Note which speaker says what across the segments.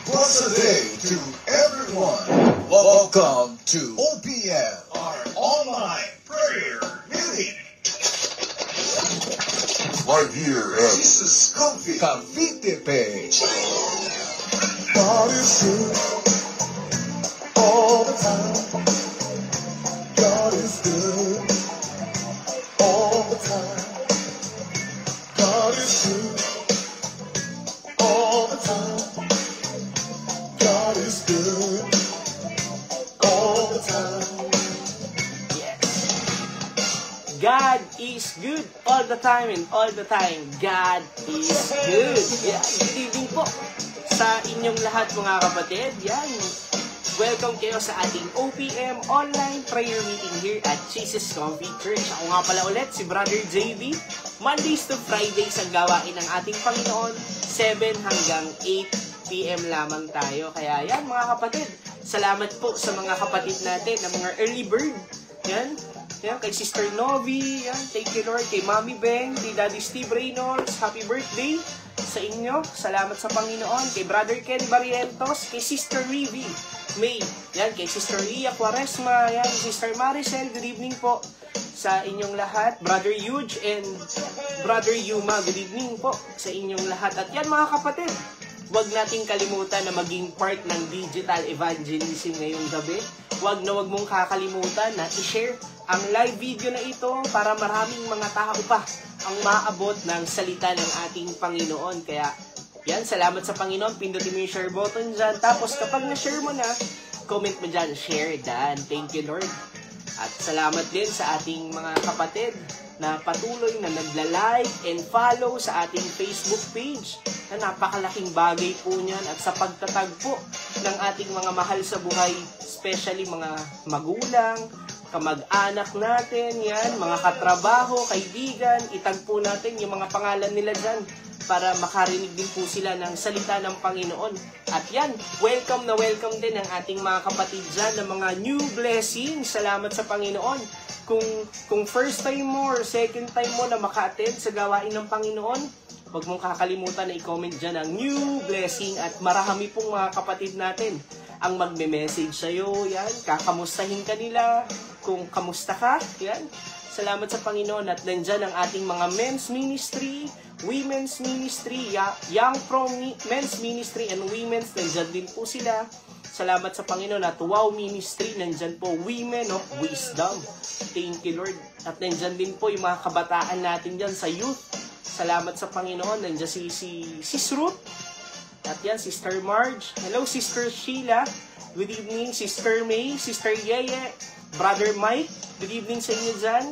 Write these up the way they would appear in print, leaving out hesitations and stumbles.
Speaker 1: Blessed day to everyone. Welcome to OPM, our online prayer meeting. Right here at Jesus Cavite page.
Speaker 2: God is good all the time. God is good all the time. God is good all the time. God is good all the time.
Speaker 3: Yes. God is good all the time, and all the time, God is good. Yeah, good evening po sa inyong lahat mga kapatid. Yan. Welcome kayo sa ating OPM online prayer meeting here at Jesus Coffee Church. Ako nga pala ulit, si Brother JB. Mondays to Fridays ang gawain ng ating Panginoon. 7 hanggang 8 p.m. lamang tayo. Kaya yan mga kapatid, salamat po sa mga kapatid natin, ng mga early bird. Yan. Yan, kay Sister Novi, yan, thank you Lord, kay Mommy Beng, kay Daddy Steve Reynolds, happy birthday sa inyo, salamat sa Panginoon, kay Brother Ken Barrientos, kay Sister Rivi May, yan, kay Sister Lia Quaresma, yan, Sister Maricel, good evening po sa inyong lahat, Brother Huge and Brother Yuma, good evening po sa inyong lahat. At yan mga kapatid, huwag nating kalimutan na maging part ng digital evangelism ngayong gabi. Huwag mong kakalimutan na i-share ang live video na ito para maraming mga tao pa ang maabot ng salita ng ating Panginoon. Kaya, yan, salamat sa Panginoon. Pindutin mo yung share button dyan. Tapos, kapag na-share mo na, comment mo dyan, share dan. Thank you, Lord. At salamat din sa ating mga kapatid na patuloy na nagla-like and follow sa ating Facebook page na napakalaking bagay po niyan at sa pagtatagpo ng ating mga mahal sa buhay, especially mga magulang, kamag-anak natin, yan, mga katrabaho, kaibigan, itagpo natin yung mga pangalan nila dyan para makarinig din po sila ng salita ng Panginoon. At yan, welcome na welcome din ang ating mga kapatid dyan ng mga new blessings. Salamat sa Panginoon. Kung first time mo or second time mo na maka-attend sa gawain ng Panginoon, huwag mong kakalimutan na i-comment dyan ang new blessing at marami pong mga kapatid natin ang magme-message sa'yo, yan, kakamustahin ka nila, kung kamusta ka, yan. Salamat sa Panginoon at nandyan ang ating mga men's ministry, women's ministry, young pro men's ministry and women's, nandyan din po sila. Salamat sa Panginoon at wow ministry, nandyan po women of wisdom. Thank you Lord. At nandyan din po yung mga kabataan natin dyan sa youth. Salamat sa Panginoon, nandyan si Sis Ruth. At yan, Sister Marge. Hello, Sister Sheila. Good evening, Sister May, Sister Yeye, Brother Mike. Good evening sa inyo dyan.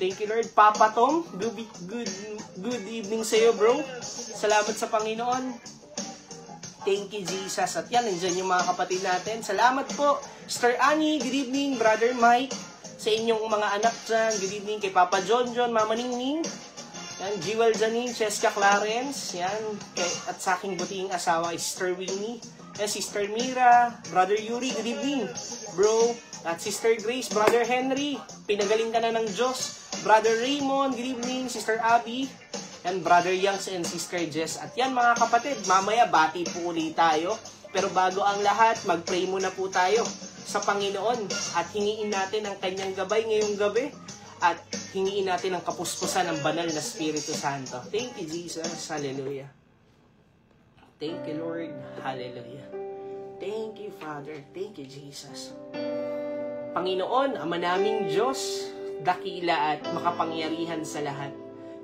Speaker 3: Thank you, Lord. Papa Tom, good evening sa iyo, bro. Salamat sa Panginoon. Thank you, Jesus. At yan, nandiyan yung mga kapatid natin. Salamat po, Sister Annie. Good evening, Brother Mike. Sa inyong mga anak dyan. Good evening kay Papa John, Mama Ningning. Yan, Jewel Janine, Cheska Clarence, yan, at sa aking buting asawa, Sister Winnie, yan, Sister Mira, Brother Yuri, good evening, bro, at Sister Grace, Brother Henry, pinagaling ka na ng Diyos, Brother Raymond, good evening, Sister Abby, yan, Brother Youngs and Sister Jess, at yan mga kapatid, mamaya bati po ulit tayo, pero bago ang lahat, mag-pray muna po tayo sa Panginoon, at hingiin natin ang kanyang gabay ngayong gabi, at hingiin natin ang kapuspusan ng banal na Espiritu Santo. Thank you, Jesus. Hallelujah. Thank you, Lord. Hallelujah. Thank you, Father. Thank you, Jesus. Panginoon, Ama naming Diyos, dakila at makapangyarihan sa lahat.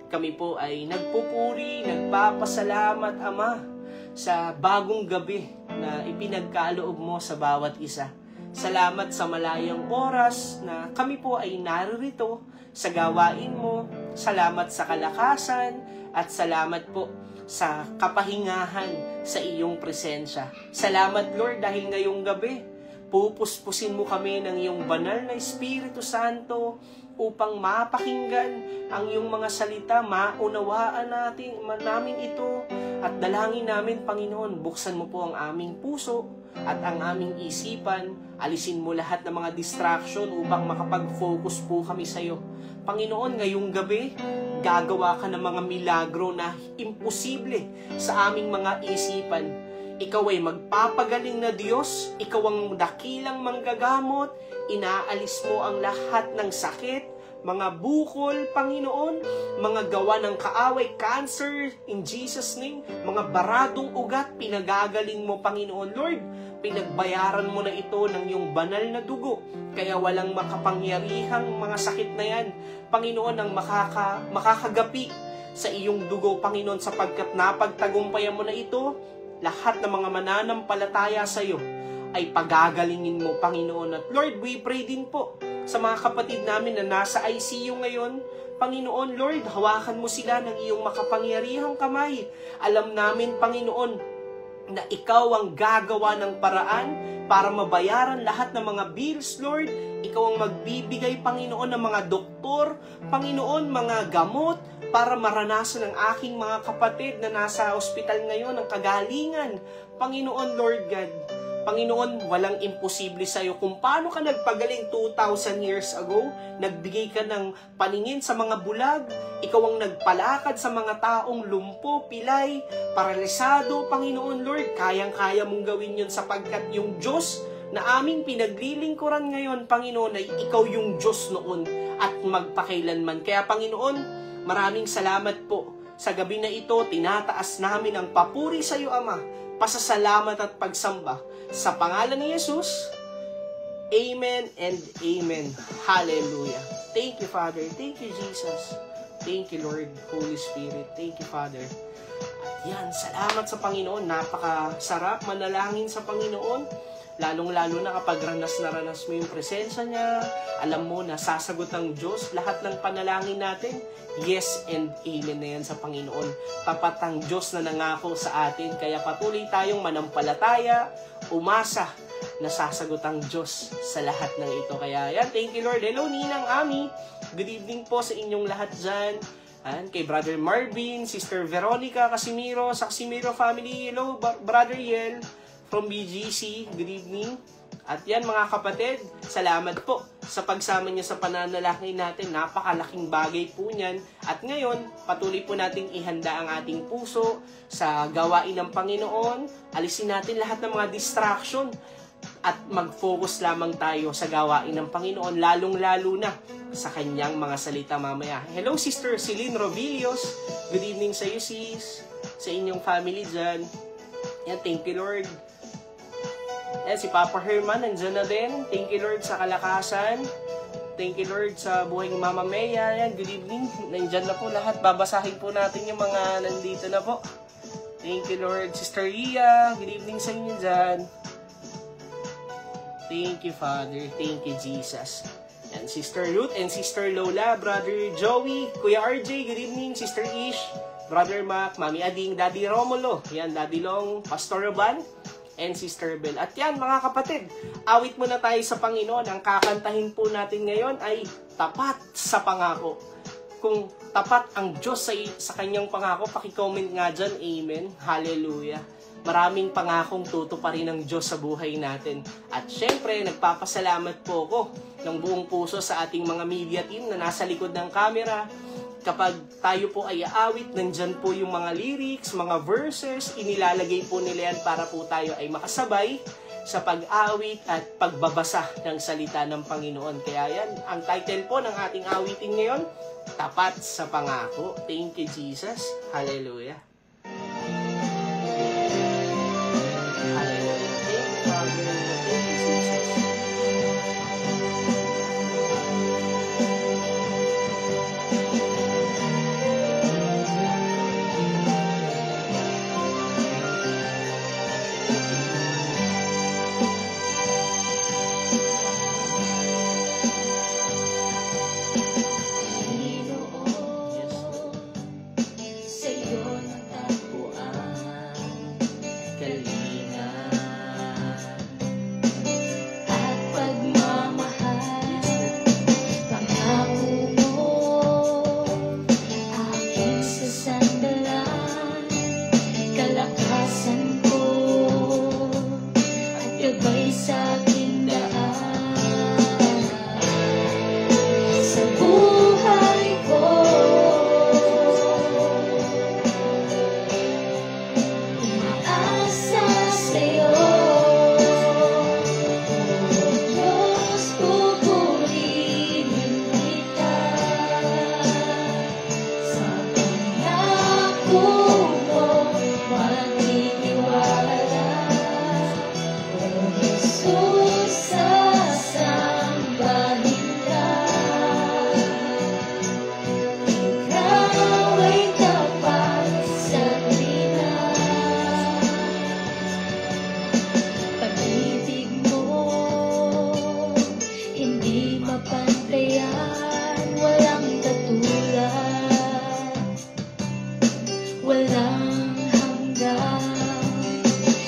Speaker 3: Kami po ay nagpupuri, nagpapasalamat, Ama, sa bagong gabi na ipinagkaloob mo sa bawat isa. Salamat sa malayang oras na kami po ay naririto sa gawain mo. Salamat sa kalakasan at salamat po sa kapahingahan sa iyong presensya. Salamat Lord dahil ngayong gabi, pupuspusin mo kami ng iyong banal na Espiritu Santo upang mapakinggan ang iyong mga salita, maunawaan namin ito at dalangin namin Panginoon, buksan mo po ang aming puso at ang aming isipan, alisin mo lahat ng mga distraction upang makapag-focus po kami sa iyo. Panginoon, ngayong gabi, gagawa ka ng mga milagro na imposible sa aming mga isipan. Ikaw ay magpapagaling na Diyos, ikaw ang dakilang manggagamot, inaalis mo ang lahat ng sakit, mga bukol, Panginoon, mga gawa ng kaaway, cancer, in Jesus' name, mga baradong ugat, pinagagaling mo, Panginoon. Lord, pinagbayaran mo na ito ng iyong banal na dugo, kaya walang makapangyarihang mga sakit na yan, Panginoon, ang makakagapi sa iyong dugo, Panginoon, sapagkat napagtagumpayan mo na ito, lahat ng mga mananampalataya sa iyo ay pagagalingin mo, Panginoon. At Lord, we pray din po sa mga kapatid namin na nasa ICU ngayon, Panginoon, Lord, hawakan mo sila ng iyong makapangyarihang kamay. Alam namin, Panginoon, na ikaw ang gagawa ng paraan para mabayaran lahat ng mga bills, Lord. Ikaw ang magbibigay, Panginoon, ng mga doktor, Panginoon, mga gamot, para maranasan ng aking mga kapatid na nasa ospital ngayon ang kagalingan. Panginoon, Lord God, Panginoon, walang imposible sa iyo. Kung paano ka nagpagaling 2,000 years ago, nagbigay ka ng paningin sa mga bulag, ikaw ang nagpalakad sa mga taong lumpo, pilay, paralisado, Panginoon Lord, kayang-kaya mong gawin yun sapagkat yung Diyos na aming pinaglilingkuran ngayon, Panginoon, ay ikaw yung Diyos noon at magpakailanman. Kaya Panginoon, maraming salamat po. Sa gabi na ito, tinataas namin ang papuri sa iyo, Ama, pasasalamat at pagsamba. Sa pangalan ni Jesus, Amen and Amen. Hallelujah. Thank you, Father. Thank you, Jesus. Thank you, Lord, Holy Spirit. Thank you, Father. At yan, salamat sa Panginoon. Napakasarap manalangin sa Panginoon. Lalong-lalo na kapag ranas na ranas mo yung presensya niya, alam mo na sasagot ang Diyos lahat ng panalangin natin. Yes and amen na yan sa Panginoon. Tapat ang Diyos na nangako sa atin. Kaya patuloy tayong manampalataya, umasa na sasagot ang Diyos sa lahat ng ito. Kaya yan, thank you Lord. Hello Ninang Ami. Good evening po sa inyong lahat dyan. And kay Brother Marvin, Sister Veronica Casimiro, sa Casimiro family. Hello Brother Yel from BGC. Good evening. At yan mga kapatid, salamat po sa pagsama niyo sa pananalangin natin. Napakalaking bagay po niyan. At ngayon, patuloy po nating ihanda ang ating puso sa gawain ng Panginoon. Alisin natin lahat ng mga distraction at mag-focus lamang tayo sa gawain ng Panginoon, lalong-lalo na sa kanyang mga salita mamaya. Hello Sister Celine Rovillos. Good evening sa iyo sis, sa inyong family dyan. Yan, thank you Lord. Yan, si Papa Herman, nandyan na din. Thank you, Lord, sa kalakasan. Thank you, Lord, sa buhay ni Mama Mea. Yan, good evening. Nandyan na po lahat. Babasahin po natin yung mga nandito na po. Thank you, Lord. Sister Ria, good evening sa inyo dyan. Thank you, Father. Thank you, Jesus. Yan, Sister Ruth and Sister Lola, Brother Joey, Kuya RJ, good evening. Sister Ish, Brother Mac, Mami Ading, Daddy Romulo. Yan, Daddy Long, Pastor Roban, and Sister Bell. At yan mga kapatid, awit muna tayo sa Panginoon. Ang kakantahin po natin ngayon ay Tapat sa Pangako. Kung tapat ang Diyos sa kanyang pangako, paki-comment nga dyan, Amen. Hallelujah. Maraming pangakong tutuparin ng Diyos sa buhay natin. At syempre, nagpapasalamat po ako ng buong puso sa ating mga media team na nasa likod ng camera. Kapag tayo po ay aawit, nandyan po yung mga lyrics, mga verses, inilalagay po nila yan para po tayo ay makasabay sa pag-aawit at pagbabasa ng salita ng Panginoon. Kaya yan, ang title po ng ating awitin ngayon, Tapat sa Pangako. Thank you, Jesus. Hallelujah. Hallelujah. Thank you, Father. Thank you, Jesus.
Speaker 4: Sa'yo di mapantayan, walang katulad, walang hanggan.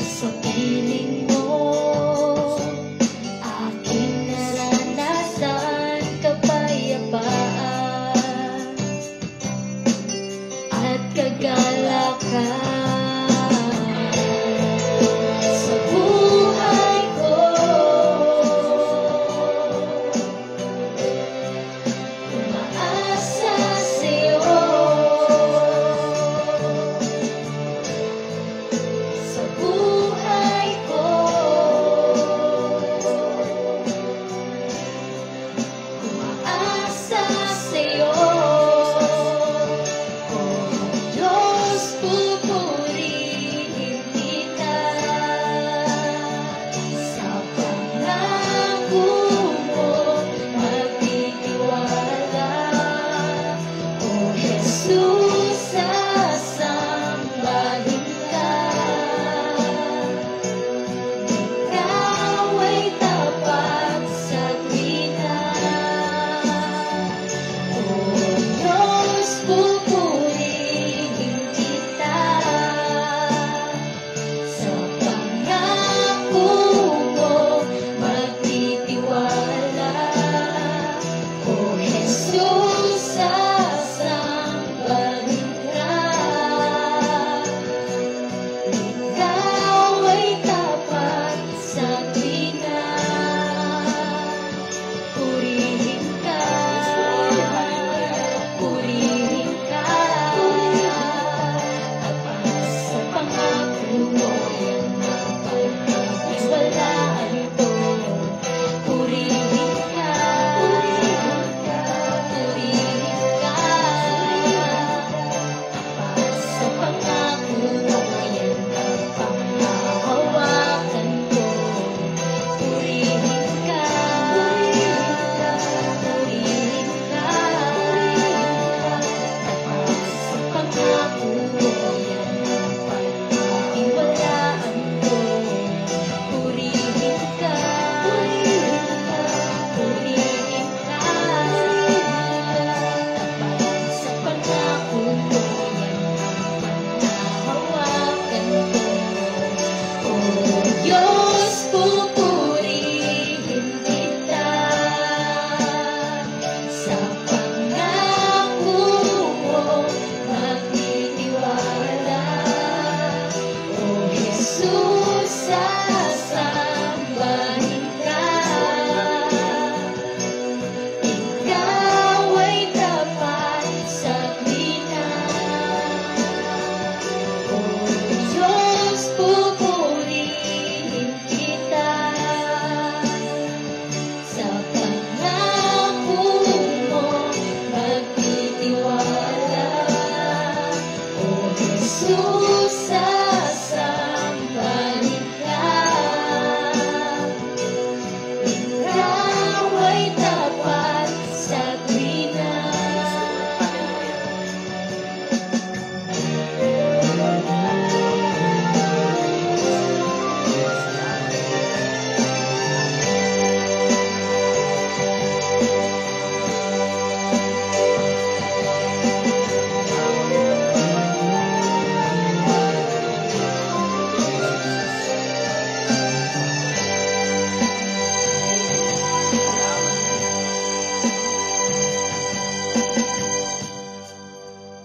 Speaker 4: Sa piling mo, aking naranasan kapayapaan at kagalakan. Sa buhay ko, umaasa sa'yo. Sa buhay ko, umaasa sa'yo. Oh Diyos, pupurihin kita sa pangako mo, magtitiwala. Oh Jesus, sasambahin ka. Ikaw ay tapat sa tuwina. Oh Diyos, pupurihin kita sa pangako mo, magtitiwala. Oh Jesus, sasambahin ka. Ikaw ay tapat sa tuwina. Purihin ka, purihin ka, at sa pangako mo yan ang pagkakatiwalaan ko. Purihin ka, purihin ka, purihin ka, at sa pangako mo yan ang panghahawakan ko. Purihin ka, purihin ka, purihin ka, at sa pangako mo yan ang pagtitiwalaan ko. Purihin ka, purihin ka, purihin ka, at sa pangako mo yan ang panghahawakan ko. Oh Diyos, pupurihin kita sa pangako mo, magtitiwala. Oh Jesus, sasambahin ka. Ikaw ay tapat sa tuwina. Oh Diyos, pupurihin kita sa pangako mo, magtitiwala. Oh Jesus, sasambahin ka. Ikaw ay tapat sa tuwina.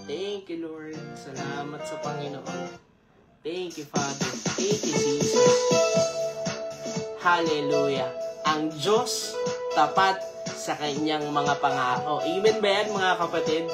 Speaker 3: Thank you, Lord. Salamat sa Panginoon. Thank you, Father. Thank you, Jesus. Hallelujah. Ang Diyos tapat sa kanyang mga pangako. Amen ba yan, mga kapatid?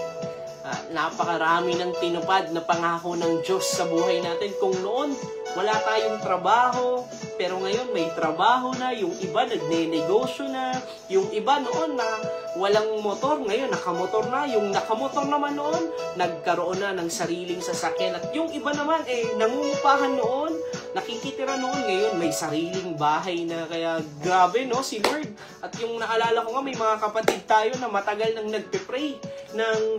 Speaker 3: Napakarami ng tinupad na pangako ng Diyos sa buhay natin. Kung noon, wala tayong trabaho, pero ngayon may trabaho na, yung iba nagne-negosyo na, yung iba noon na walang motor, ngayon nakamotor na, yung nakamotor naman noon, nagkaroon na ng sariling sasakyan, at yung iba naman nangungupahan noon, nakikitira noon, ngayon may sariling bahay na. Kaya grabe, no, si Lord. At yung naalala ko nga, may mga kapatid tayo na matagal nang nagpe-pray ng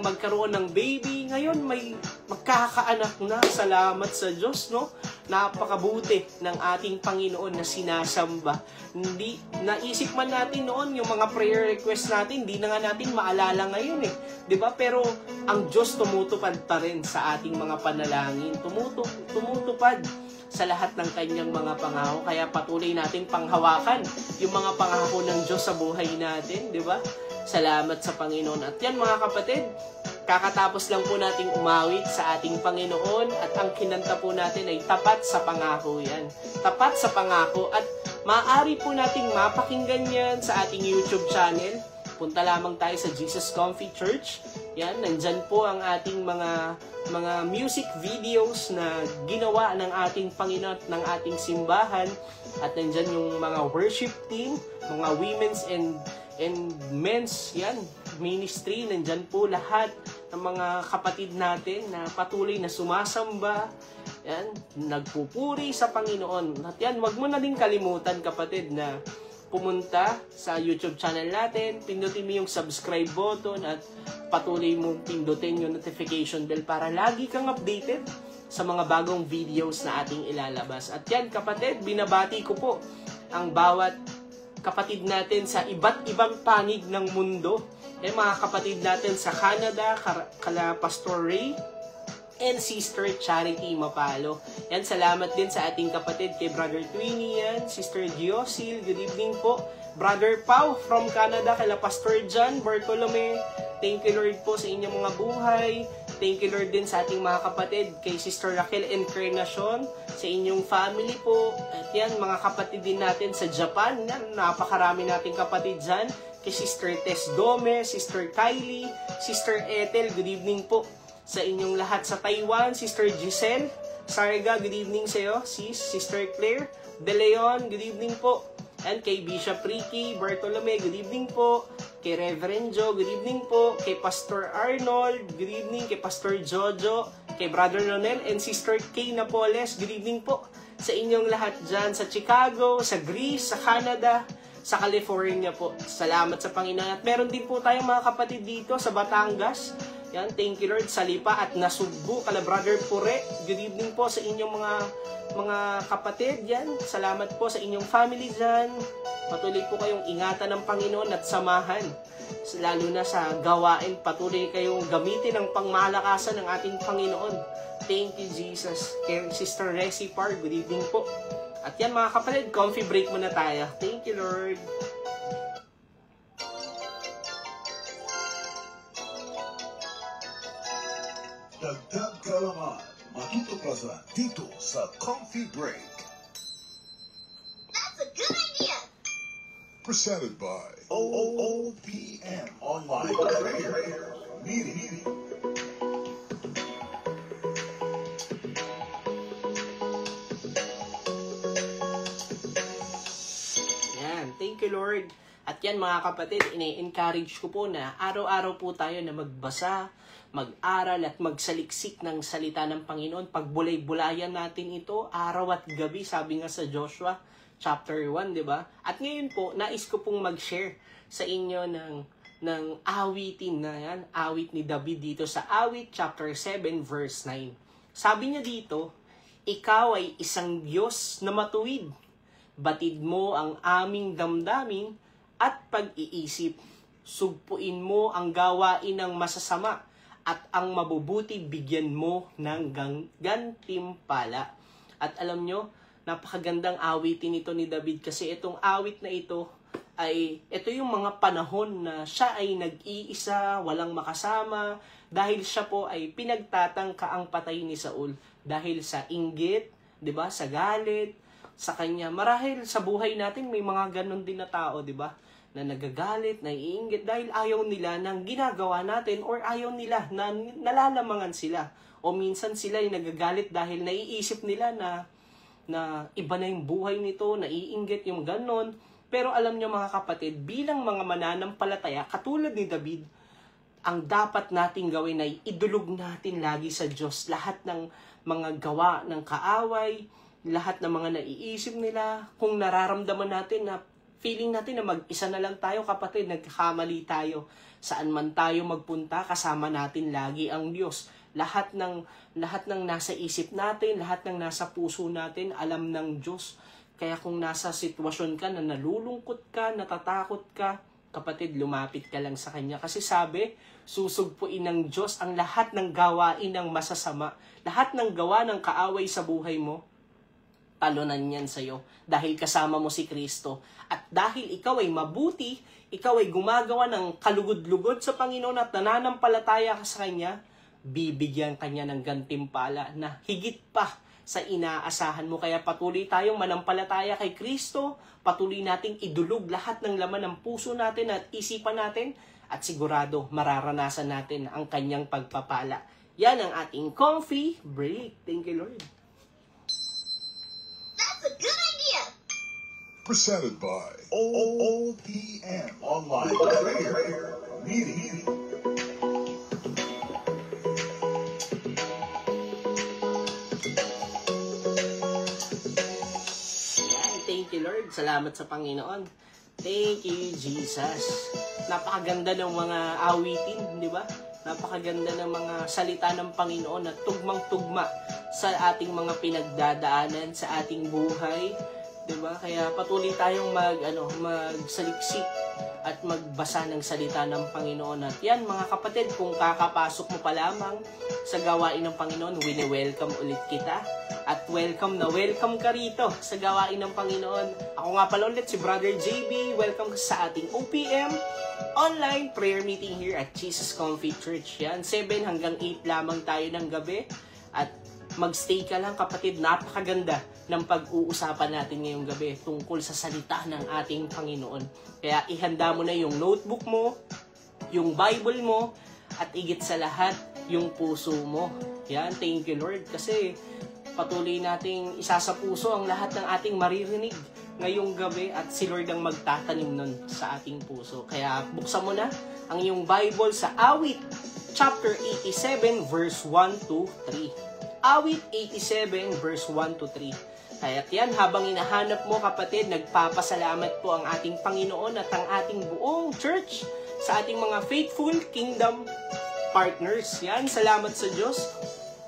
Speaker 3: magkaroon ng baby. Ngayon may magkakaanak na. Salamat sa Diyos, no? napakabuti ng ating Panginoon na sinasamba. Hindi, naisip man natin noon yung mga prayer request natin, hindi na nga natin maalala ngayon eh. 'Di ba? Pero ang Diyos tumutupad pa rin sa ating mga panalangin. Tumutupad sa lahat ng kanyang mga pangako. Kaya patuloy nating panghawakan yung mga pangako ng Diyos sa buhay natin, 'di ba? Salamat sa Panginoon. At yan mga kapatid, kakatapos lang po nating umawit sa ating Panginoon at ang kinanta po natin ay tapat sa pangako yan. Tapat sa pangako at maaari po nating mapakinggan yan sa ating YouTube channel. Punta lamang tayo sa Jesus Comfy Church. Yan, nandyan po ang ating mga music videos na ginawa ng ating Panginoon at ng ating simbahan. At nandyan yung mga worship team, mga women's and men's yan, ministry. Nandyan po lahat ng mga kapatid natin na patuloy na sumasamba, yan, nagpupuri sa Panginoon. At yan, wag mo na din kalimutan kapatid na pumunta sa YouTube channel natin, pindutin mo yung subscribe button at patuloy mong pindutin yung notification bell para lagi kang updated sa mga bagong videos na ating ilalabas. At yan kapatid, binabati ko po ang bawat kapatid natin sa iba't ibang panig ng mundo. Mga kapatid natin sa Canada, kala Pastor Ray and Sister Charity Mapalo. Yan, salamat din sa ating kapatid kay Brother Twinnie yan, Sister Giosil, good evening po. Brother Pau from Canada, kala Pastor John Bartolome. Thank you Lord po sa inyong mga buhay. Thank you Lord din sa ating mga kapatid kay Sister Raquel Encarnacion, sa inyong family po. At yan, mga kapatid din natin sa Japan. Yan, napakarami nating kapatid dyan. Kay Sister Tess Gomez, Sister Kylie, Sister Ethel, good evening po. Sa inyong lahat sa Taiwan, Sister Giselle Sarga, good evening sa iyo. Sister Claire De Leon, good evening po. And kay Bishop Ricky Bartolome, good evening po. Kay Reverend Joe, good evening po. Kay Pastor Arnold, good evening. Kay Pastor Jojo, kay Brother Ronel and Sister Kay Napoles, good evening po. Sa inyong lahat dyan sa Chicago, sa Greece, sa Canada, sa California po. Salamat sa Panginoon. At meron din po tayong mga kapatid dito sa Batangas. Yan, thank you Lord, sa Lipa at Nasugbu, kala Brother Pure. Good evening po sa inyong mga kapatid yan. Salamat po sa inyong family dyan. Patuloy po kayong ingatan ng Panginoon at samahan. Lalo na sa gawain, patuloy kayong gamitin ang pangmalakasan ng ating Panginoon. Thank you Jesus. Kay Sister Resi Par, good evening po. At yan mga kapatid, comfy break muna tayo. Thank you Lord.
Speaker 1: Dagdag kalaman, matutuklasan dito sa Comfy Break.
Speaker 5: That's a good idea.
Speaker 1: Presented by OOPM Online Prayer Meeting.
Speaker 3: Yan, thank you Lord. At yan mga kapatid, ini-encourage ko po na araw-araw po tayo na magbasa, mag-aral at magsaliksik ng salita ng Panginoon. Pagbulay-bulayan natin ito araw at gabi, sabi nga sa Joshua chapter 1, di ba? At ngayon po, nais ko pong mag-share sa inyo ng awitin na yan, awit ni David dito sa awit chapter 7 verse 9. Sabi niya dito, ikaw ay isang Diyos na matuwid. Batid mo ang aming damdamin at pag-iisip. Sugpuin mo ang gawain ng masasama at ang mabubuti bigyan mo ng gantimpala. At alam nyo, napakagandang awitin ito ni David kasi itong awit na ito yung mga panahon na siya ay nag-iisa, walang makasama, dahil siya po ay pinagtatangka ang patay ni Saul dahil sa inggit, 'di ba? Sa galit sa kanya. Marahil sa buhay natin may mga ganun din na tao, 'di ba? Na nagagalit, naiinggit dahil ayaw nila ng ginagawa natin or ayaw nila na nalalamangan sila. O minsan sila ay nagagalit dahil naiisip nila na iba na yung buhay nito, naiinggit yung ganon. Pero alam nyo mga kapatid, bilang mga mananampalataya, katulad ni David, ang dapat nating gawin ay idulog natin lagi sa Diyos lahat ng mga gawa ng kaaway, lahat ng mga naiisip nila. Kung nararamdaman natin na feeling natin na mag-isa na lang tayo kapatid, nagkakamali tayo. Saan man tayo magpunta, kasama natin lagi ang Diyos. Lahat ng nasa isip natin, lahat ng nasa puso natin, alam ng Diyos. Kaya kung nasa sitwasyon ka na nalulungkot ka, natatakot ka, kapatid, lumapit ka lang sa Kanya. Kasi sabi, susugpuin ng Diyos ang lahat ng gawain ng masasama, lahat ng gawa ng kaaway sa buhay mo, talunan yan sa'yo dahil kasama mo si Kristo. At dahil ikaw ay mabuti, ikaw ay gumagawa ng kalugod-lugod sa Panginoon at nananampalataya ka sa Kanya, bibigyan Kanya ng gantimpala na higit pa sa inaasahan mo. Kaya patuloy tayong manampalataya kay Kristo, patuloy nating idulog lahat ng laman ng puso natin at isipan natin, at sigurado mararanasan natin ang Kanyang pagpapala. Yan ang ating coffee break. Thank you, Lord.
Speaker 4: That's a good idea.
Speaker 2: Presented by OPM Online Prayer Meeting.
Speaker 3: Thank you, Lord. Salamat sa Panginoon. Thank you, Jesus. Napakaganda ng mga awitin, di ba? Napakaganda ng mga salita ng Panginoon na tugmang-tugma sa ating mga pinagdadaanan, sa ating buhay. Di ba? Kaya patuloy tayong magsaliksik at magbasa ng salita ng Panginoon. At yan, mga kapatid, kung kakapasok mo pa lamang sa gawain ng Panginoon, wini-welcome ulit kita. At welcome ka rito sa gawain ng Panginoon. Ako nga pala ulit, si Brother JB. Welcome sa ating OPM online prayer meeting here at Jesus Comfy Church. Yan, 7 hanggang 8 lamang tayo ng gabi. At magstay ka lang, kapatid. Napakaganda ng pag-uusapan natin ngayong gabi tungkol sa salita ng ating Panginoon. Kaya ihanda mo na yung notebook mo, yung Bible mo, at higit sa lahat, yung puso mo. Yan, thank you, Lord. Kasi patuloy nating isa sa puso ang lahat ng ating maririnig ngayong gabi at si Lord ang magtatanim nun sa ating puso. Kaya buksan mo na ang iyong Bible sa Awit chapter 87 verse 1 to 3. Awit 87 verse 1 to 3. Kaya yan, habang hinahanap mo, kapatid, nagpapasalamat po ang ating Panginoon at ang ating buong church sa ating mga faithful kingdom partners. Yan, salamat sa Diyos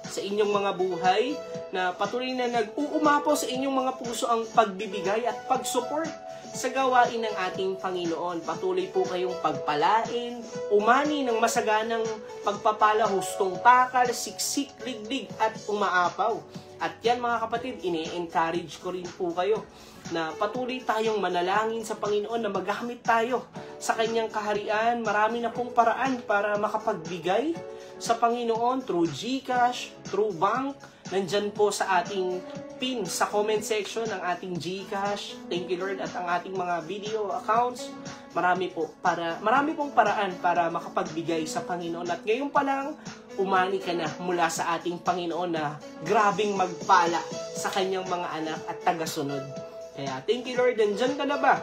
Speaker 3: sa inyong mga buhay na patuloy na nag-uumapaw sa inyong mga puso ang pagbibigay at pag-support sa gawain ng ating Panginoon. Patuloy po kayong pagpalain, umani ng masaganang pagpapala, hustong takal, siksik, liglig at umaapaw. At yan, mga kapatid, ini-encourage ko rin po kayo na patuloy tayong manalangin sa Panginoon na magamit tayo sa Kanyang kaharian. Marami na pong paraan para makapagbigay sa Panginoon through GCash, through bank. Nandyan po sa ating pin sa comment section ang ating GCash. Thank you, Lord, at ang ating mga video accounts. Marami pong paraan para makapagbigay sa Panginoon. At ngayon pa lang, umani ka na mula sa ating Panginoon na grabing magpala sa Kanyang mga anak at tagasunod. Kaya, thank you, Lord. Nandyan ka na ba?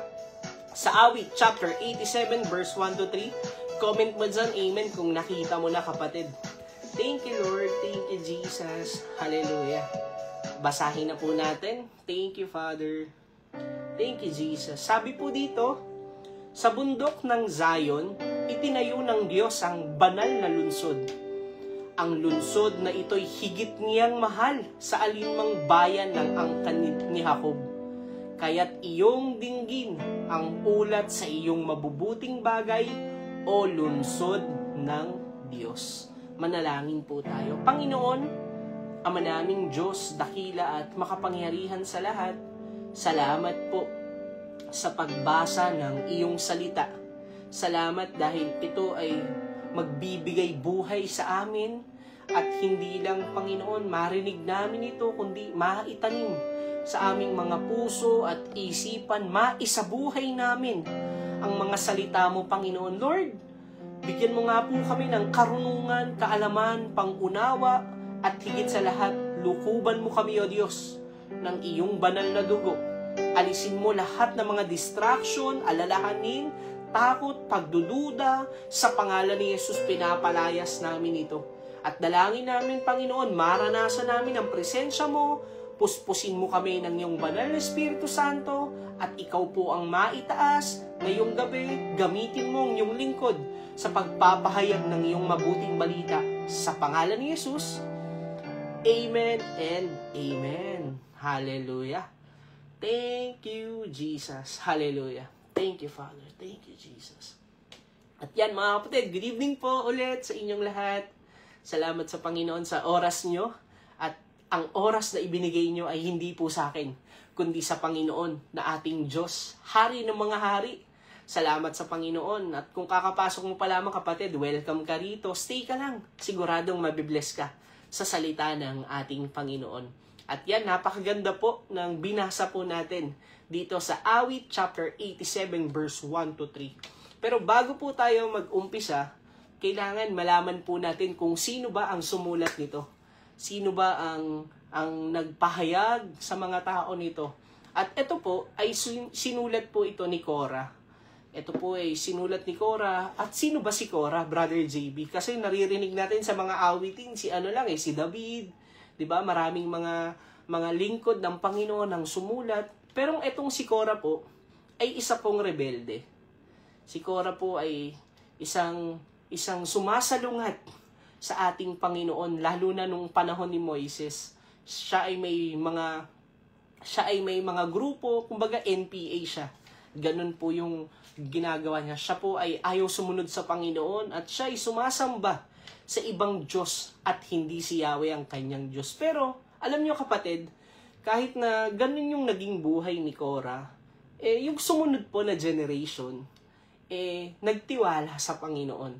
Speaker 3: Sa Awit, chapter 87, verse 1 to 3. Comment mo dyan, amen, kung nakita mo na, kapatid. Thank you, Lord. Thank you, Jesus. Hallelujah. Basahin na po natin. Thank you, Father. Thank you, Jesus. Sabi po dito, sa bundok ng Zion, itinayo ng Diyos ang banal na lunsod. Ang lunsod na ito'y higit niyang mahal sa alinmang bayan ng angkan ni Jacob. Kaya't iyong dinggin ang ulat sa iyong mabubuting bagay o lunsod ng Diyos. Manalangin po tayo. Panginoon, Ama naming Diyos, dakila at makapangyarihan sa lahat, salamat po sa pagbasa ng iyong salita. Salamat dahil ito ay magbibigay buhay sa amin at hindi lang, Panginoon, marinig namin ito, kundi maitanim sa aming mga puso at isipan, maisabuhay namin ang mga salita mo, Panginoon. Lord, bigyan mo nga po kami ng karunungan, kaalaman, pangunawa, at higit sa lahat, lukuban mo kami, O Diyos, ng iyong banal na dugo. Alisin mo lahat ng mga distraction, alalahanin, takot, pagdududa. Sa pangalan ni Jesus, pinapalayas namin ito. At dalangin namin, Panginoon, maranasan namin ang presensya mo, puspusin mo kami ng iyong banal na Espiritu Santo, at ikaw po ang maitaas ngayong gabi. Gamitin mo ang iyong lingkod sa pagpapahayag ng iyong mabuting balita. Sa pangalan ni Jesus, Amen and Amen. Hallelujah. Thank you, Jesus. Hallelujah. Thank you, Father. Thank you, Jesus. At yan, mga kapatid, good evening po ulit sa inyong lahat. Salamat sa Panginoon sa oras nyo. At ang oras na ibinigay nyo ay hindi po sa akin, kundi sa Panginoon na ating Diyos, Hari ng mga hari. Salamat sa Panginoon. At kung kakapasok mo pa lamang, kapatid, welcome ka rito. Stay ka lang. Siguradong mabibless ka sa salita ng ating Panginoon. At yan, napakaganda po ng binasa po natin dito sa Awit chapter 87 verse 1 to 3. Pero bago po tayo mag-umpisa, kailangan malaman po natin kung sino ba ang sumulat nito. Sino ba ang nagpahayag sa mga tao nito. At ito po ay sinulat po ito ni Korah. Ito po ay sinulat ni Korah. At sino ba si Korah, Brother JB? Kasi naririnig natin sa mga awitin, si David, 'di ba? Maraming mga lingkod ng Panginoon ang sumulat. Pero itong si Korah po ay isa pong rebelde. Si Korah po ay isang sumasalungat sa ating Panginoon, lalo na nung panahon ni Moises. Siya ay may mga grupo, kumbaga NPA siya. Ganun po yung ginagawa niya. Siya po ay ayaw sumunod sa Panginoon at siya ay sumasamba sa ibang Diyos at hindi si Yahweh ang kanyang Diyos. Pero, alam niyo kapatid, kahit na ganun yung naging buhay ni Korah, yung sumunod po na generation, nagtiwala sa Panginoon.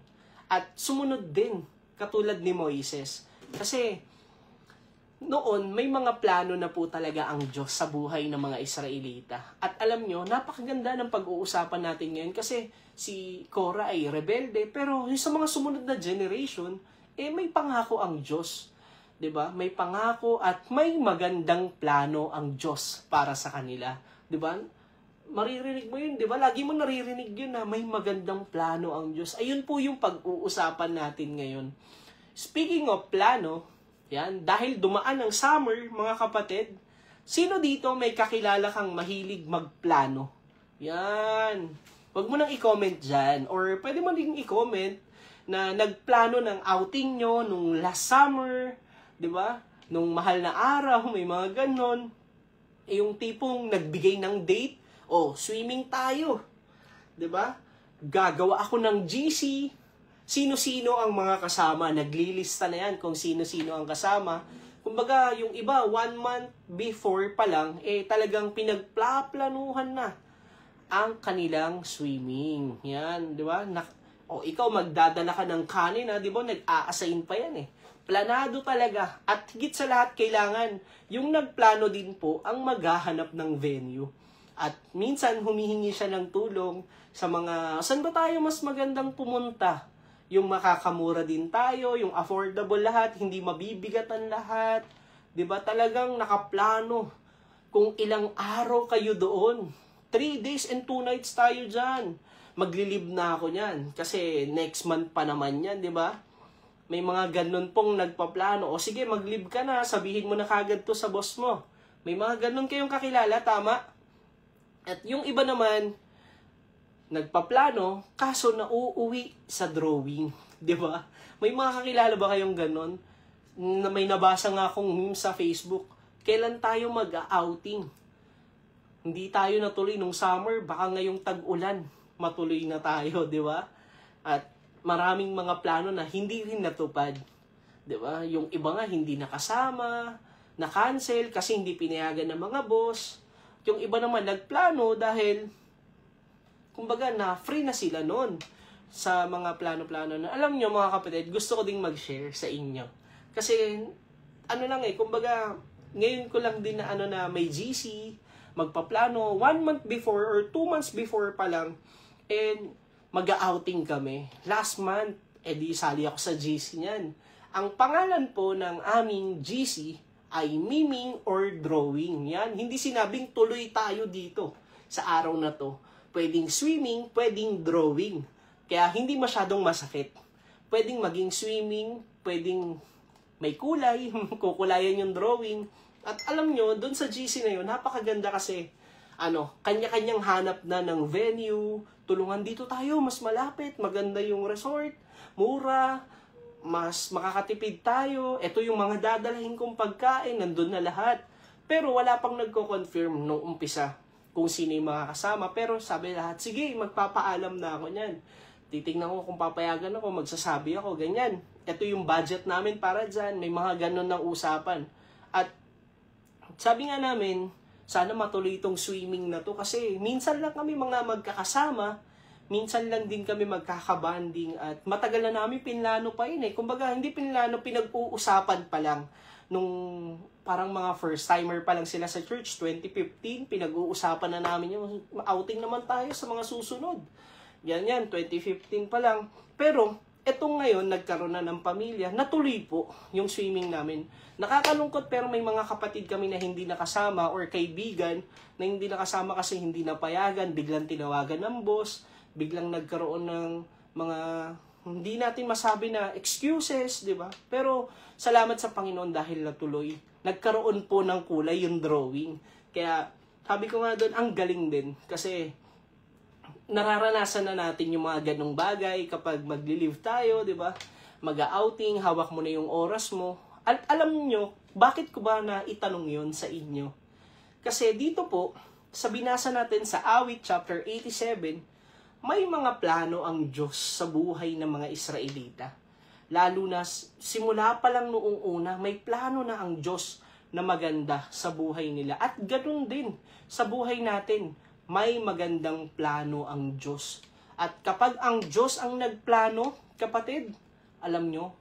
Speaker 3: At sumunod din, katulad ni Moises. Kasi, noon, may mga plano na po talaga ang Diyos sa buhay ng mga Israelita. At alam nyo, napakaganda ng pag-uusapan natin ngayon kasi si Korah ay rebelde, pero sa mga sumunod na generation, may pangako ang Diyos. 'Di ba? May pangako at may magandang plano ang Diyos para sa kanila. 'Di ba? Maririnig mo yun, 'di ba? Lagi mo naririnig yun na may magandang plano ang Diyos. Ayun po yung pag-uusapan natin ngayon. Speaking of plano, yan, dahil dumaan ang summer, mga kapatid, sino dito may kakilala kang mahilig magplano? Yan. Huwag mo nang i-comment dyan. Or pwede mo din i-comment na nagplano ng outing nyo nung last summer, di ba? Nung mahal na araw, may mga ganon. Yung tipong nagbigay ng date, swimming tayo. Di ba? Gagawa ako ng GC. Sino-sino ang mga kasama? Naglilista na yan kung sino-sino ang kasama. Kumbaga, yung iba, 1 month before pa lang, talagang pinagplaplanuhan na ang kanilang swimming. Yan, di ba? Ikaw magdadala ka ng kanin, di ba? Nag-a-assign pa yan Planado talaga. At higit sa lahat, kailangan yung nagplano din po ang maghahanap ng venue. At minsan, humihingi siya ng tulong sa mga, saan ba tayo mas magandang pumunta? Yung makakamura din tayo, yung affordable lahat, hindi mabibigatan lahat. 'Di ba? Talagang nakaplano kung ilang araw kayo doon. 3 days and 2 nights tayo diyan. Maglilib na ako niyan kasi next month pa naman 'yan, 'di ba? May mga ganun pong nagpaplano. O sige, maglib ka na, sabihin mo na kagad to sa boss mo. May mga ganun kayong kakilala, tama? At yung iba naman, nagpaplano, kaso nauuwi sa drawing. Di ba? May mga kakilala ba kayong ganon? Na may nabasa nga akong meme sa Facebook. Kailan tayo mag-outing? Hindi tayo natuloy nung summer, baka ngayong tag-ulan, matuloy na tayo, di ba? At maraming mga plano na hindi rin natupad. Di ba? Yung iba nga hindi nakasama, na-cancel kasi hindi pinayagan ng mga boss. Yung iba naman nagplano dahil kumbaga na free na sila noon sa mga plano-plano na. Alam nyo mga kapatid, gusto ko ding mag-share sa inyo. Kasi kumbaga ngayon ko lang din na may GC, magpaplano 1 month before or 2 months before pa lang, and mag-outing kami. Last month, di sali ako sa GC niyan. Ang pangalan po ng aming GC ay miming or drawing. Yan, hindi sinabing tuloy tayo dito sa araw na to. Pwedeng swimming, pwedeng drawing. Kaya hindi masyadong masakit. Pwedeng maging swimming, pwedeng may kulay, kukulayan yung drawing. At alam nyo, dun sa GC na yun, napakaganda kasi kanya-kanyang hanap na ng venue, tulungan dito tayo, mas malapit, maganda yung resort, mura, mas makakatipid tayo, ito yung mga dadalhin kong pagkain, nandun na lahat. Pero wala pang nagko-confirm nung umpisa kung sino yung mga kasama. Pero sabi lahat, sige, magpapaalam na ako niyan. Titignan ko kung papayagan ako, magsasabi ako, ganyan. Ito yung budget namin para dyan, may mga ganun ng usapan. At sabi nga namin, sana matuloy itong swimming na to kasi minsan lang kami mga magkakasama, minsan lang din kami magkakabanding at matagal na namin pinlano pa yun eh. Kumbaga, hindi pinlano, pinag-uusapan pa lang. Nung parang mga first timer pa lang sila sa church, 2015, pinag-uusapan na namin yung outing naman tayo sa mga susunod. Yan, 2015 pa lang. Pero, etong ngayon, nagkaroon na ng pamilya, natuloy po yung swimming namin. Nakakalungkot pero may mga kapatid kami na hindi nakasama or kaibigan na hindi nakasama kasi hindi napayagan, biglang tinawagan ng boss, biglang nagkaroon ng mga hindi natin masabi na excuses, di ba? Pero salamat sa Panginoon dahil natuloy. Nagkaroon po ng kulay yung drawing. Kaya sabi ko nga doon, ang galing din kasi nararanasan na natin yung mga ganong bagay kapag magli-live tayo, di ba? Mag-outing, hawak mo na yung oras mo. At alam nyo, bakit ko ba na itanong yon sa inyo? Kasi dito po, sa binasa natin sa Awit chapter 87, may mga plano ang Diyos sa buhay ng mga Israelita. Lalo na simula pa lang noong una, may plano na ang Diyos na maganda sa buhay nila. At ganoon din sa buhay natin, may magandang plano ang Diyos. At kapag ang Diyos ang nagplano, kapatid, alam nyo,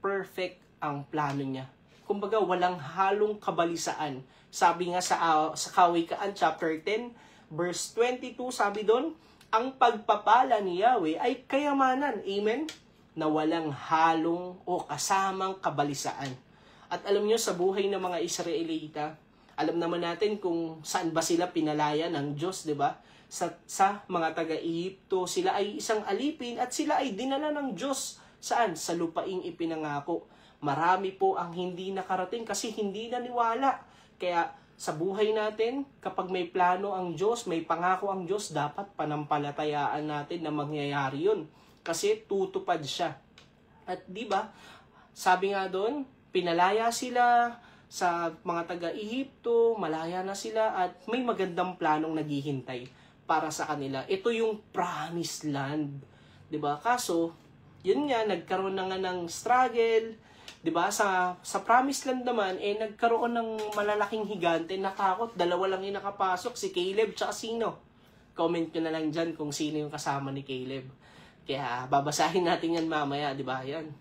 Speaker 3: perfect ang plano niya. Kumbaga, walang halong kabalisaan. Sabi nga sa Kawikaan chapter 10, verse 22, sabi doon, ang pagpapala ni Yahweh ay kayamanan. Amen? Na walang halong o kasamang kabalisaan. At alam nyo, sa buhay ng mga Israelita, alam naman natin kung saan ba sila pinalaya ng Diyos, di ba? Sa mga taga-Ehipto, sila ay isang alipin at sila ay dinala ng Diyos. Saan? Sa lupaing ipinangako. Marami po ang hindi nakarating kasi hindi naniwala. Kaya sa buhay natin, kapag may plano ang Diyos, may pangako ang Diyos, dapat panampalatayaan natin na mangyayari yun. Kasi tutupad siya. At di ba, sabi nga doon, pinalaya sila sa mga taga-Ehipto, malaya na sila at may magandang planong naghihintay para sa kanila. Ito yung promised land. Di ba? Kaso, yun nga, nagkaroon na nga ng struggle. 'Di ba? Sa Promised Land naman nagkaroon ng malalaking higante, natakot, dalawa lang yung nakapasok, si Caleb tsaka sino? Comment nyo na lang diyan kung sino yung kasama ni Caleb. Kaya babasahin natin yan mamaya, 'di ba? Yan.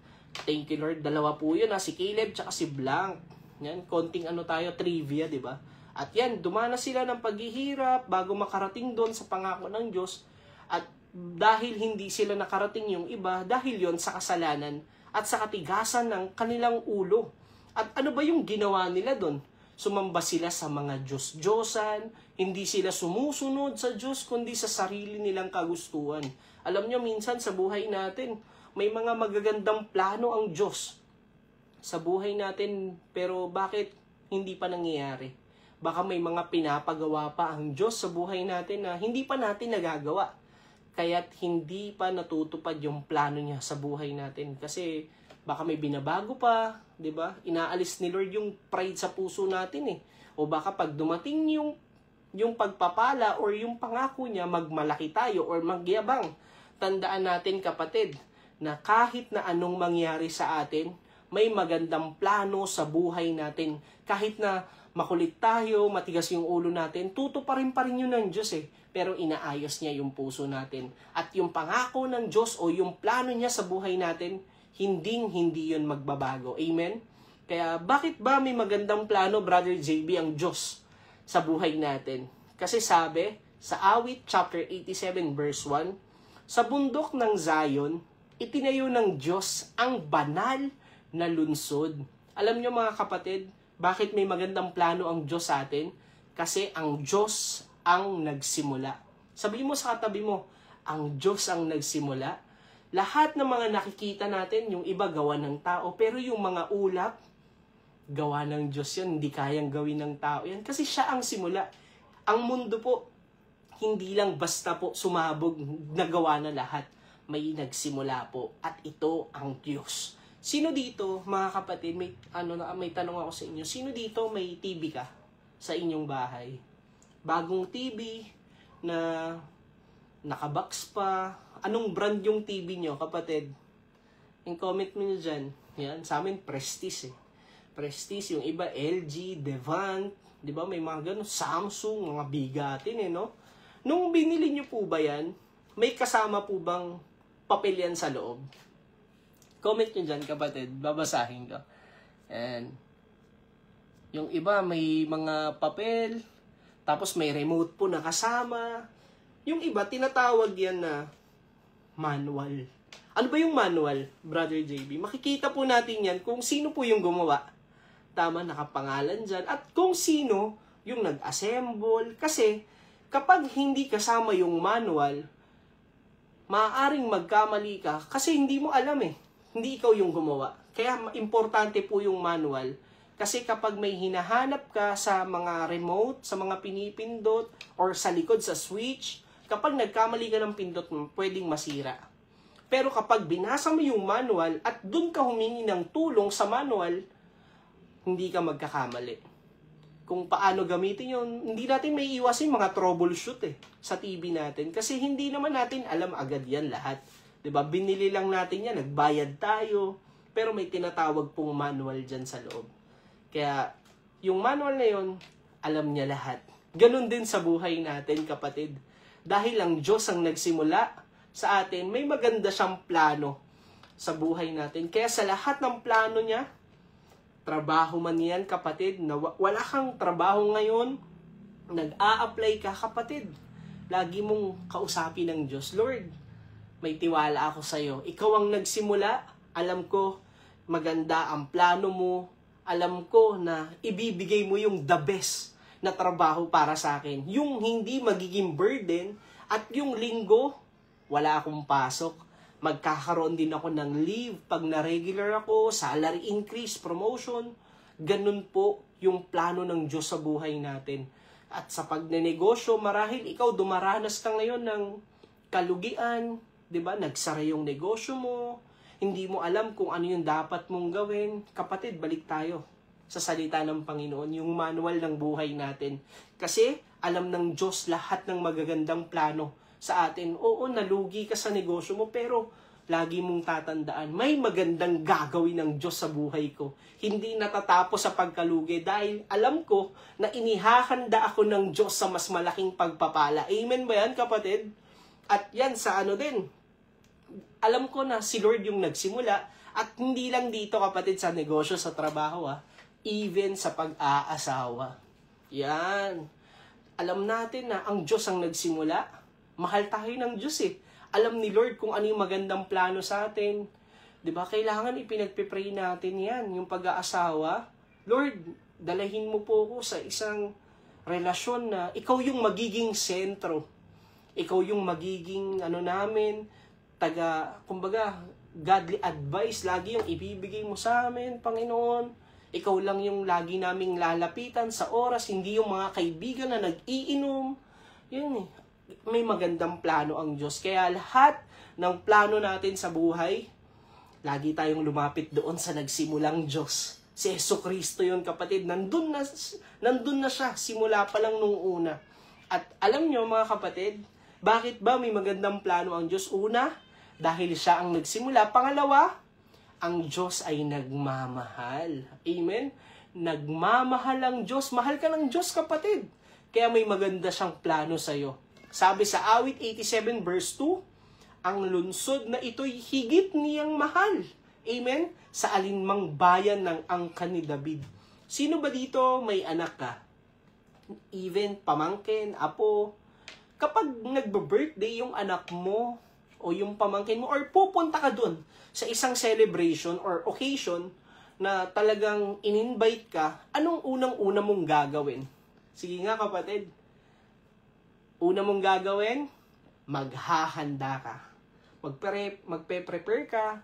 Speaker 3: Thank you Lord, dalawa po yun, si Caleb tsaka si Blanc. Yan, konting tayo trivia, 'di ba? At yan, dumana sila ng paghihirap bago makarating doon sa pangako ng Diyos. At dahil hindi sila nakarating yung iba, dahil yon sa kasalanan at sa katigasan ng kanilang ulo. At ano ba yung ginawa nila doon? Sumamba sila sa mga Diyos-Diyosan, hindi sila sumusunod sa Diyos, kundi sa sarili nilang kagustuhan. Alam nyo, minsan sa buhay natin, may mga magagandang plano ang Diyos sa buhay natin, pero bakit hindi pa nangyayari? Baka may mga pinapagawa pa ang Diyos sa buhay natin na hindi pa natin nagagawa. Kaya't hindi pa natutupad yung plano niya sa buhay natin. Kasi baka may binabago pa, 'di ba? Inaalis ni Lord yung pride sa puso natin eh. O baka pag dumating yung pagpapala or yung pangako niya, magmalaki tayo or magyabang. Tandaan natin kapatid, na kahit na anong mangyari sa atin, may magandang plano sa buhay natin. Kahit na makulit tayo, matigas yung ulo natin, tutuparin pa rin yun ng Diyos eh. Pero inaayos niya yung puso natin. At yung pangako ng Diyos o yung plano niya sa buhay natin, hindi yun magbabago. Amen? Kaya bakit ba may magandang plano, Brother JB, ang Diyos sa buhay natin? Kasi sabi, sa Awit chapter 87 verse 1, sa bundok ng Zion, itinayo ng Diyos ang banal na lunsod. Alam niyo mga kapatid, bakit may magandang plano ang Diyos sa atin? Kasi ang Diyos ang nagsimula. Sabihin mo sa katabi mo, ang Diyos ang nagsimula. Lahat ng mga nakikita natin, yung iba gawa ng tao, pero yung mga ulap, gawa ng Diyos yan, hindi kayang gawin ng tao yan. Kasi siya ang simula. Ang mundo po, hindi lang basta po sumabog, nagawa na lahat. May nagsimula po. At ito ang Diyos. Sino dito, mga kapatid, may tanong ako sa inyo. Sino dito may TV ka sa inyong bahay? Bagong TV na nakabox pa. Anong brand yung TV nyo, kapatid? Yung comment mo nyo dyan. Yan, sa amin, Prestige eh. Prestige, yung iba, LG, Devant, di ba? May mga ganun, Samsung, mga bigatin eh, no? Nung binili nyo po ba yan, may kasama po bang papel yan sa loob? Comment nyo dyan, kapatid. Babasahin ko. And, yung iba, may mga papel, tapos may remote po na kasama. Yung iba, tinatawag yan na manual. Ano ba yung manual, Brother JB? Makikita po natin yan kung sino po yung gumawa. Tama, nakapangalan dyan. At kung sino yung nag-assemble. Kasi, kapag hindi kasama yung manual, maaaring magkamali ka kasi hindi mo alam eh. Hindi ikaw yung gumawa. Kaya, importante po yung manual. Kasi kapag may hinahanap ka sa mga remote, sa mga pinipindot, or sa likod sa switch, kapag nagkamali ka ng pindot mo, pwedeng masira. Pero kapag binasa mo yung manual at dun ka humingi ng tulong sa manual, hindi ka magkakamali. Kung paano gamitin yun, hindi natin may iwasin mga troubleshoot eh, sa TV natin. Kasi hindi naman natin alam agad yan lahat. 'Di ba? Binili lang natin yan, nagbayad tayo, pero may tinatawag pong manual dyan sa loob. Kaya, yung manual na yun, alam niya lahat. Ganun din sa buhay natin, kapatid. Dahil ang Diyos ang nagsimula sa atin, may maganda siyang plano sa buhay natin. Kaya sa lahat ng plano niya, trabaho man yan, kapatid, na wala kang trabaho ngayon, nag-a-apply ka, kapatid. Lagi mong kausapin ng Diyos, Lord, may tiwala ako sa'yo. Ikaw ang nagsimula, alam ko, maganda ang plano mo, alam ko na ibibigay mo yung the best na trabaho para sa akin. Yung hindi magiging burden, at yung linggo, wala akong pasok. Magkakaroon din ako ng leave pag na-regular ako, salary increase, promotion. Ganun po yung plano ng Diyos sa buhay natin. At sa pagnenegosyo, marahil ikaw dumaranas ka ngayon ng kalugian, 'di ba? Nagsara yung negosyo mo, hindi mo alam kung ano yung dapat mong gawin. Kapatid, balik tayo sa salita ng Panginoon, yung manual ng buhay natin. Kasi alam ng Diyos lahat ng magagandang plano sa atin. Oo, nalugi ka sa negosyo mo, pero lagi mong tatandaan, may magandang gagawin ng Diyos sa buhay ko. Hindi natatapos sa pagkalugi dahil alam ko na inihahanda ako ng Diyos sa mas malaking pagpapala. Amen ba yan, kapatid? At yan sa ano din, alam ko na si Lord yung nagsimula, at hindi lang dito, kapatid, sa negosyo, sa trabaho, even sa pag-aasawa. Yan. Alam natin na ang Diyos ang nagsimula. Mahal tayo ng Diyos eh. Alam ni Lord kung ano yung magandang plano sa atin. 'Di ba? Kailangan ipinagpipray natin yan, yung pag-aasawa. Lord, dalahin mo po ako sa isang relasyon na ikaw yung magiging sentro. Ikaw yung magiging namin, kumbaga, godly advice, lagi yung ibibigay mo sa amin, Panginoon. Ikaw lang yung lagi naming lalapitan sa oras, hindi yung mga kaibigan na nag-iinom. Yun eh. May magandang plano ang Diyos. Kaya lahat ng plano natin sa buhay, lagi tayong lumapit doon sa nagsimulang Diyos. Si Jesucristo yun, kapatid. Nandun na siya, simula pa lang nung una. At alam nyo, mga kapatid, bakit ba may magandang plano ang Diyos? Una, dahil siya ang nagsimula. Pangalawa, ang Diyos ay nagmamahal. Amen? Nagmamahal ang Diyos. Mahal ka ng Diyos, kapatid. Kaya may maganda siyang plano sa'yo. Sabi sa awit 87 verse 2, ang lunsod na ito'y higit niyang mahal. Amen? Sa alinmang bayan ng angkan ni David. Sino ba dito may anak ka? Even pamangkin, apo. Kapag nagbe-birthday yung anak mo o yung pamangkin mo, or pupunta ka dun sa isang celebration or occasion na talagang in-invite ka, anong unang-una mong gagawin? Sige nga, kapatid. Una mong gagawin, maghahanda ka. Magpe-prepare ka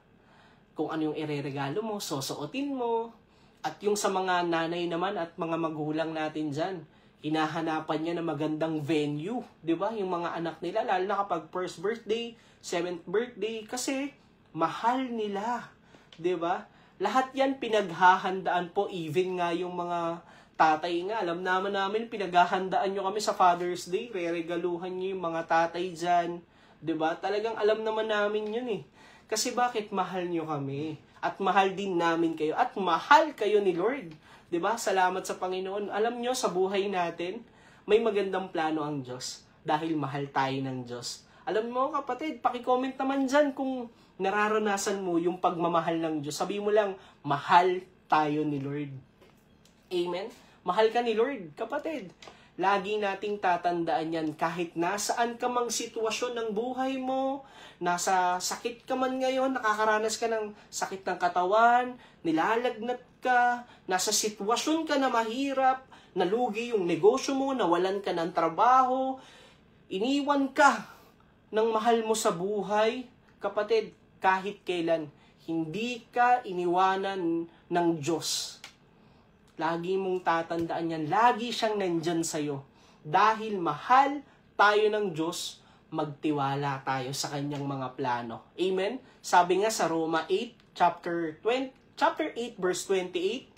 Speaker 3: kung ano yung ireregalo mo, susuotin mo. At yung sa mga nanay naman at mga magulang natin dyan, Hinahanapan niya ng magandang venue, 'di ba? Yung mga anak nila, lalo na kapag first birthday, 7th birthday, kasi mahal nila, 'di ba? Lahat 'yan pinaghahandaan po, even nga yung mga tatay nga. Alam namin pinaghahandaan nyo kami sa Father's Day, reregaluhan nyo yung mga tatay dyan, 'di ba? Talagang alam naman namin yun eh. Kasi bakit mahal nyo kami? At mahal din namin kayo. At mahal kayo ni Lord. 'Di ba? Salamat sa Panginoon. Alam nyo, sa buhay natin, may magandang plano ang Diyos. Dahil mahal tayo ng Diyos. Alam mo kapatid, paki-comment naman dyan kung nararanasan mo yung pagmamahal ng Diyos. Sabi mo lang, mahal tayo ni Lord. Amen? Mahal ka ni Lord, kapatid. Lagi nating tatandaan yan kahit nasaan ka mang sitwasyon ng buhay mo, nasa sakit ka man ngayon, nakakaranas ka ng sakit ng katawan, nilalagnat ka, nasa sitwasyon ka na mahirap, nalugi yung negosyo mo, nawalan ka ng trabaho, iniwan ka ng mahal mo sa buhay, kapatid, kahit kailan, hindi ka iniwanan ng Diyos. Lagi mong tatandaan yan. Lagi siyang nandyan sa'yo. Dahil mahal tayo ng Diyos, magtiwala tayo sa kanyang mga plano. Amen? Sabi nga sa Roma 8, chapter 8, verse 28,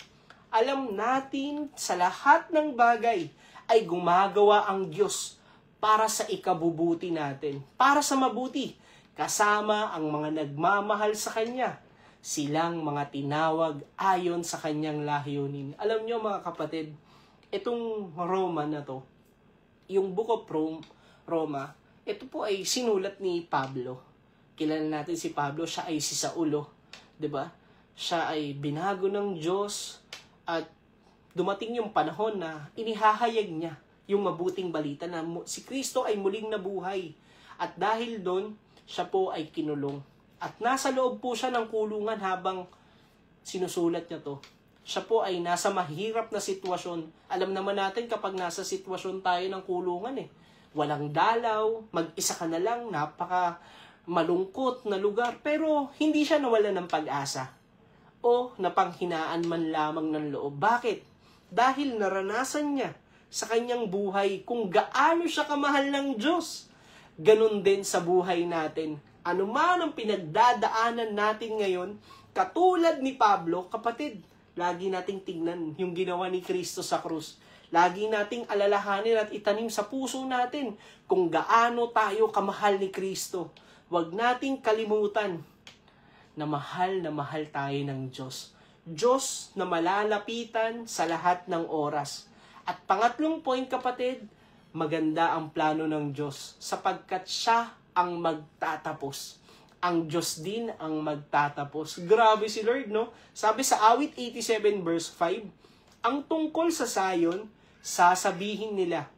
Speaker 3: alam natin sa lahat ng bagay ay gumagawa ang Diyos para sa ikabubuti natin. Para sa mabuti. Kasama ang mga nagmamahal sa Kanya. Silang mga tinawag ayon sa kanyang layunin. Alam nyo mga kapatid, itong Roma na to, yung Book of Roma, ito po ay sinulat ni Pablo. Kilala natin si Pablo, siya ay si Saulo, 'di ba? Siya ay binago ng Diyos at dumating yung panahon na inihahayag niya yung mabuting balita na si Kristo ay muling nabuhay. At dahil doon, siya po ay kinulong. At nasa loob po siya ng kulungan habang sinusulat niya to. Siya po ay nasa mahirap na sitwasyon. Alam naman natin kapag nasa sitwasyon tayo ng kulungan eh. Walang dalaw, mag-isa ka na lang, napaka malungkot na lugar. Pero hindi siya nawala ng pag-asa. O napanghinaan man lamang ng loob. Bakit? Dahil naranasan niya sa kanyang buhay kung gaano siya kamahal ng Diyos. Ganun din sa buhay natin. Ano man ang pinagdadaanan natin ngayon, katulad ni Pablo, kapatid, lagi nating tingnan yung ginawa ni Kristo sa krus. Lagi nating alalahanin at itanim sa puso natin kung gaano tayo kamahal ni Kristo. Huwag nating kalimutan na mahal tayo ng Diyos. Diyos na malalapitan sa lahat ng oras. At pangatlong point, kapatid, maganda ang plano ng Diyos sapagkat siya ang magtatapos. Ang Diyos din ang magtatapos. Grabe si Lord, no? Sabi sa awit 87 verse 5, ang tungkol sa Zion, sasabihin nila,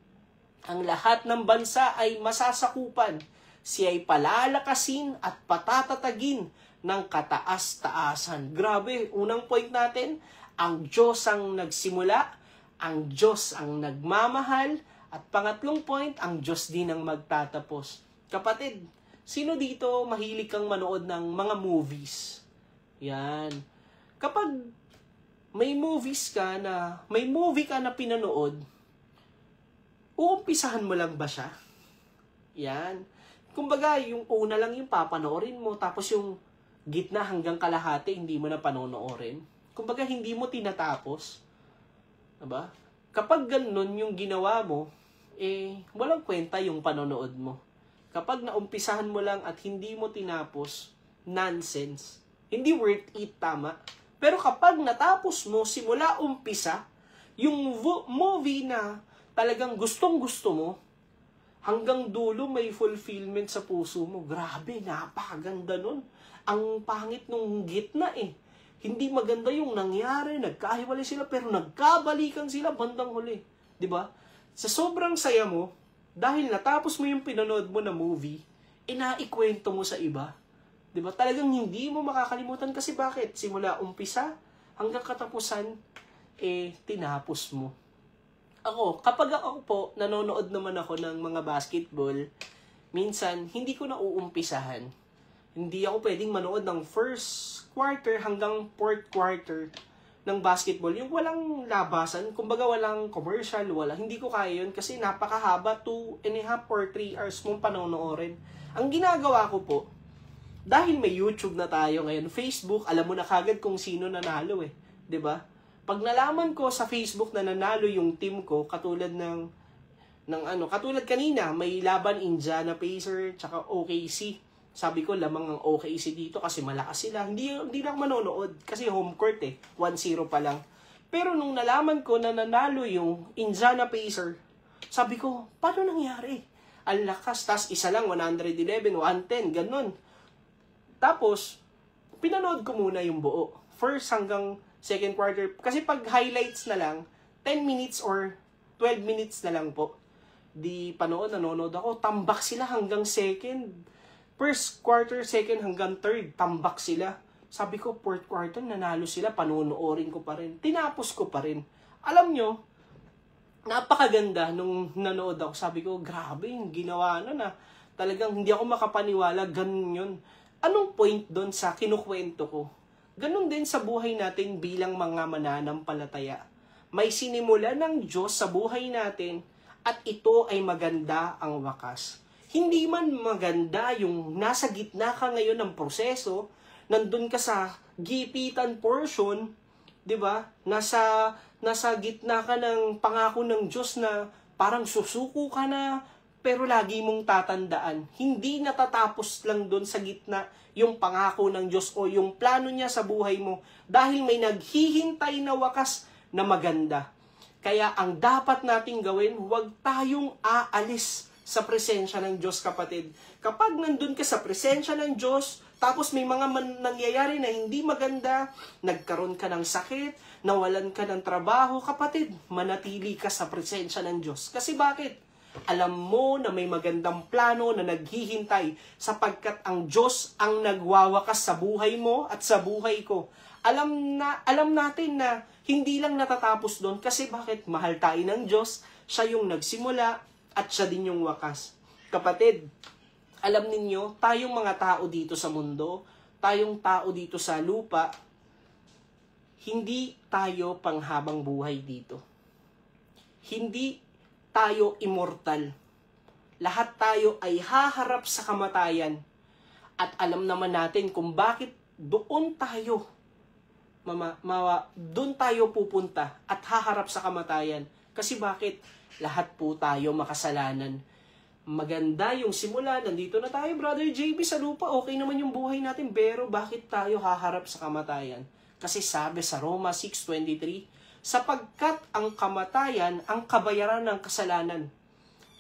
Speaker 3: ang lahat ng bansa ay masasakupan. Siya ay palalakasin at patatatagin ng kataas-taasan. Grabe, unang point natin, ang Diyos ang nagsimula, ang Diyos ang nagmamahal, at pangatlong point, ang Diyos din ang magtatapos. Kapatid, sino dito mahilig kang manood ng mga movies? Yan. Kapag may movie ka na pinanood, uumpisahan mo lang ba siya? Yan. Kumbaga, yung una lang yung papanoorin mo, tapos yung gitna hanggang kalahati, hindi mo na panonoorin. Kumbaga, hindi mo tinatapos. Diba? Kapag ganun yung ginawa mo, walang kwenta yung panonood mo. Kapag naumpisahan mo lang at hindi mo tinapos, nonsense. Hindi worth it, tama? Pero kapag natapos mo, simula umpisa, yung movie na talagang gustong-gusto mo, hanggang dulo may fulfillment sa puso mo. Grabe, napakaganda nun. Ang pangit nung gitna eh. Hindi maganda yung nangyari, nagkahiwalay sila, pero nagkabalikan sila bandang huli. 'Di ba? Sa sobrang saya mo, dahil natapos mo yung pinanood mo na movie, naikwento mo sa iba. 'Di ba? Talagang hindi mo makakalimutan kasi bakit? Simula umpisa hanggang katapusan, tinapos mo. Kapag ako po, nanonood naman ako ng mga basketball, minsan, hindi ko na uumpisahan. Hindi ako pwedeng manood ng first quarter hanggang fourth quarter. ng basketball, yung walang labasan, kumbaga walang commercial, hindi ko kaya yun kasi napakahaba, 2.5 or 3 hours mong panonoorin. Ang ginagawa ko po, dahil may YouTube na tayo ngayon, Facebook, alam mo na kagad kung sino nanalo 'di ba? Pag nalaman ko sa Facebook na nanalo yung team ko, katulad katulad kanina, may laban Indiana Pacers tsaka OKC. Sabi ko, lamang ang OKC dito kasi malakas sila. Hindi na ako manonood kasi home court 1-0 pa lang. Pero nung nalaman ko na nanalo yung Indiana Pacers, sabi ko, paano nangyari? Ang lakas, tas isa lang, 111, 110, ganun. Tapos, pinanood ko muna yung buo. First hanggang second quarter. Kasi pag highlights na lang, 10 minutes or 12 minutes na lang po. Nanonood ako. Tambak sila hanggang second. First quarter, second hanggang third. Tambak sila. Sabi ko, fourth quarter, nanalo sila. Panonoorin ko pa rin. Tinapos ko pa rin. Alam nyo, napakaganda nung nanood ako. Sabi ko, grabe, ginawa na. Talagang hindi ako makapaniwala. Ganun yun. Anong point doon sa kinukwento ko? Ganun din sa buhay natin bilang mga mananampalataya. May sinimula ng Diyos sa buhay natin at ito ay maganda ang wakas. Hindi man maganda yung nasa gitna ka ngayon ng proseso, nandun ka sa gipitan portion, 'di ba? Nasa gitna ka ng pangako ng Diyos na parang susuko ka na, pero lagi mong tatandaan, hindi natatapos lang doon sa gitna yung pangako ng Diyos o yung plano niya sa buhay mo dahil may naghihintay na wakas na maganda. Kaya ang dapat nating gawin, huwag tayong aalis sa presensya ng Diyos, kapatid. Kapag nandun ka sa presensya ng Diyos, tapos may mga nangyayari na hindi maganda, nagkaroon ka ng sakit, nawalan ka ng trabaho, kapatid, manatili ka sa presensya ng Diyos. Kasi bakit? Alam mo na may magandang plano na naghihintay sapagkat ang Diyos ang nagwawakas sa buhay mo at sa buhay ko. Alam natin na hindi lang natatapos doon kasi bakit? Mahal tayo ng Diyos, siya yung nagsimula at siya din yung wakas. Kapatid, alam ninyo, tayong mga tao dito sa mundo, tayong tao dito sa lupa, hindi tayo panghabang buhay dito. Hindi tayo immortal. Lahat tayo ay haharap sa kamatayan. At alam naman natin kung bakit doon tayo pupunta at haharap sa kamatayan. Kasi bakit? Lahat po tayo makasalanan. Maganda yung simula, nandito na tayo, Brother JB, sa lupa, okay naman yung buhay natin, pero bakit tayo haharap sa kamatayan? Kasi sabi sa Roma 6:23, sapagkat ang kamatayan ang kabayaran ng kasalanan.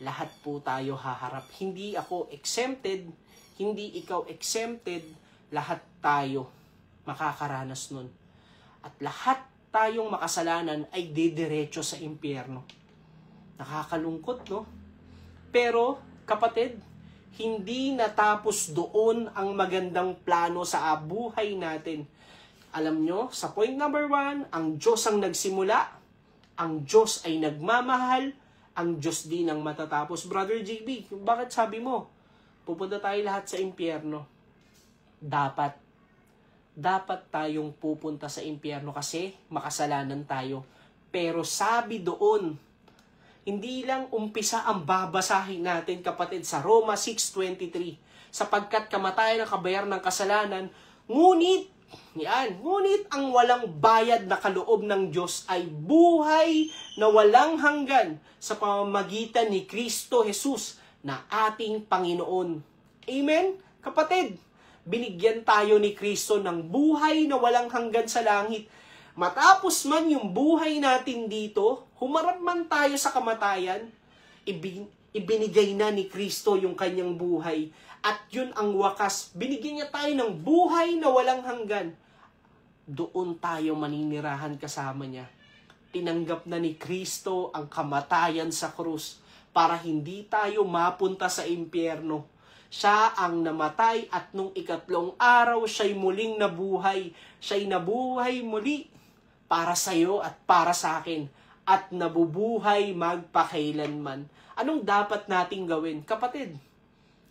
Speaker 3: Lahat po tayo haharap. Hindi ako exempted, hindi ikaw exempted, lahat tayo makakaranas nun. At lahat tayong makasalanan ay didiretso sa impyerno. Nakakalungkot, no? Pero, kapatid, hindi natapos doon ang magandang plano sa buhay natin. Alam nyo, sa point number 1, ang Diyos ang nagsimula, ang Diyos ay nagmamahal, ang Diyos din ang matatapos. Brother JB, bakit sabi mo, pupunta tayo lahat sa impyerno? Dapat tayong pupunta sa impyerno kasi makasalanan tayo. Pero sabi doon, hindi lang umpisa ang babasahin natin, kapatid, sa Roma 6:23, sapagkat kamatayan ang kabayaran ng kasalanan, ngunit ang walang bayad na kaloob ng Diyos ay buhay na walang hanggan sa pamamagitan ni Kristo Jesus na ating Panginoon. Amen? Kapatid, binigyan tayo ni Kristo ng buhay na walang hanggan sa langit. Matapos man yung buhay natin dito, humarap man tayo sa kamatayan, ibinigay na ni Kristo yung kanyang buhay. At yun ang wakas. Binigyan niya tayo ng buhay na walang hanggan. Doon tayo maninirahan kasama niya. Tinanggap na ni Kristo ang kamatayan sa krus para hindi tayo mapunta sa impyerno. Siya ang namatay at nung ikatlong araw siya'y muling nabuhay. Siya'y nabuhay muli para sa iyo at para sa akin. At nabubuhay magpakailanman. Anong dapat nating gawin? Kapatid,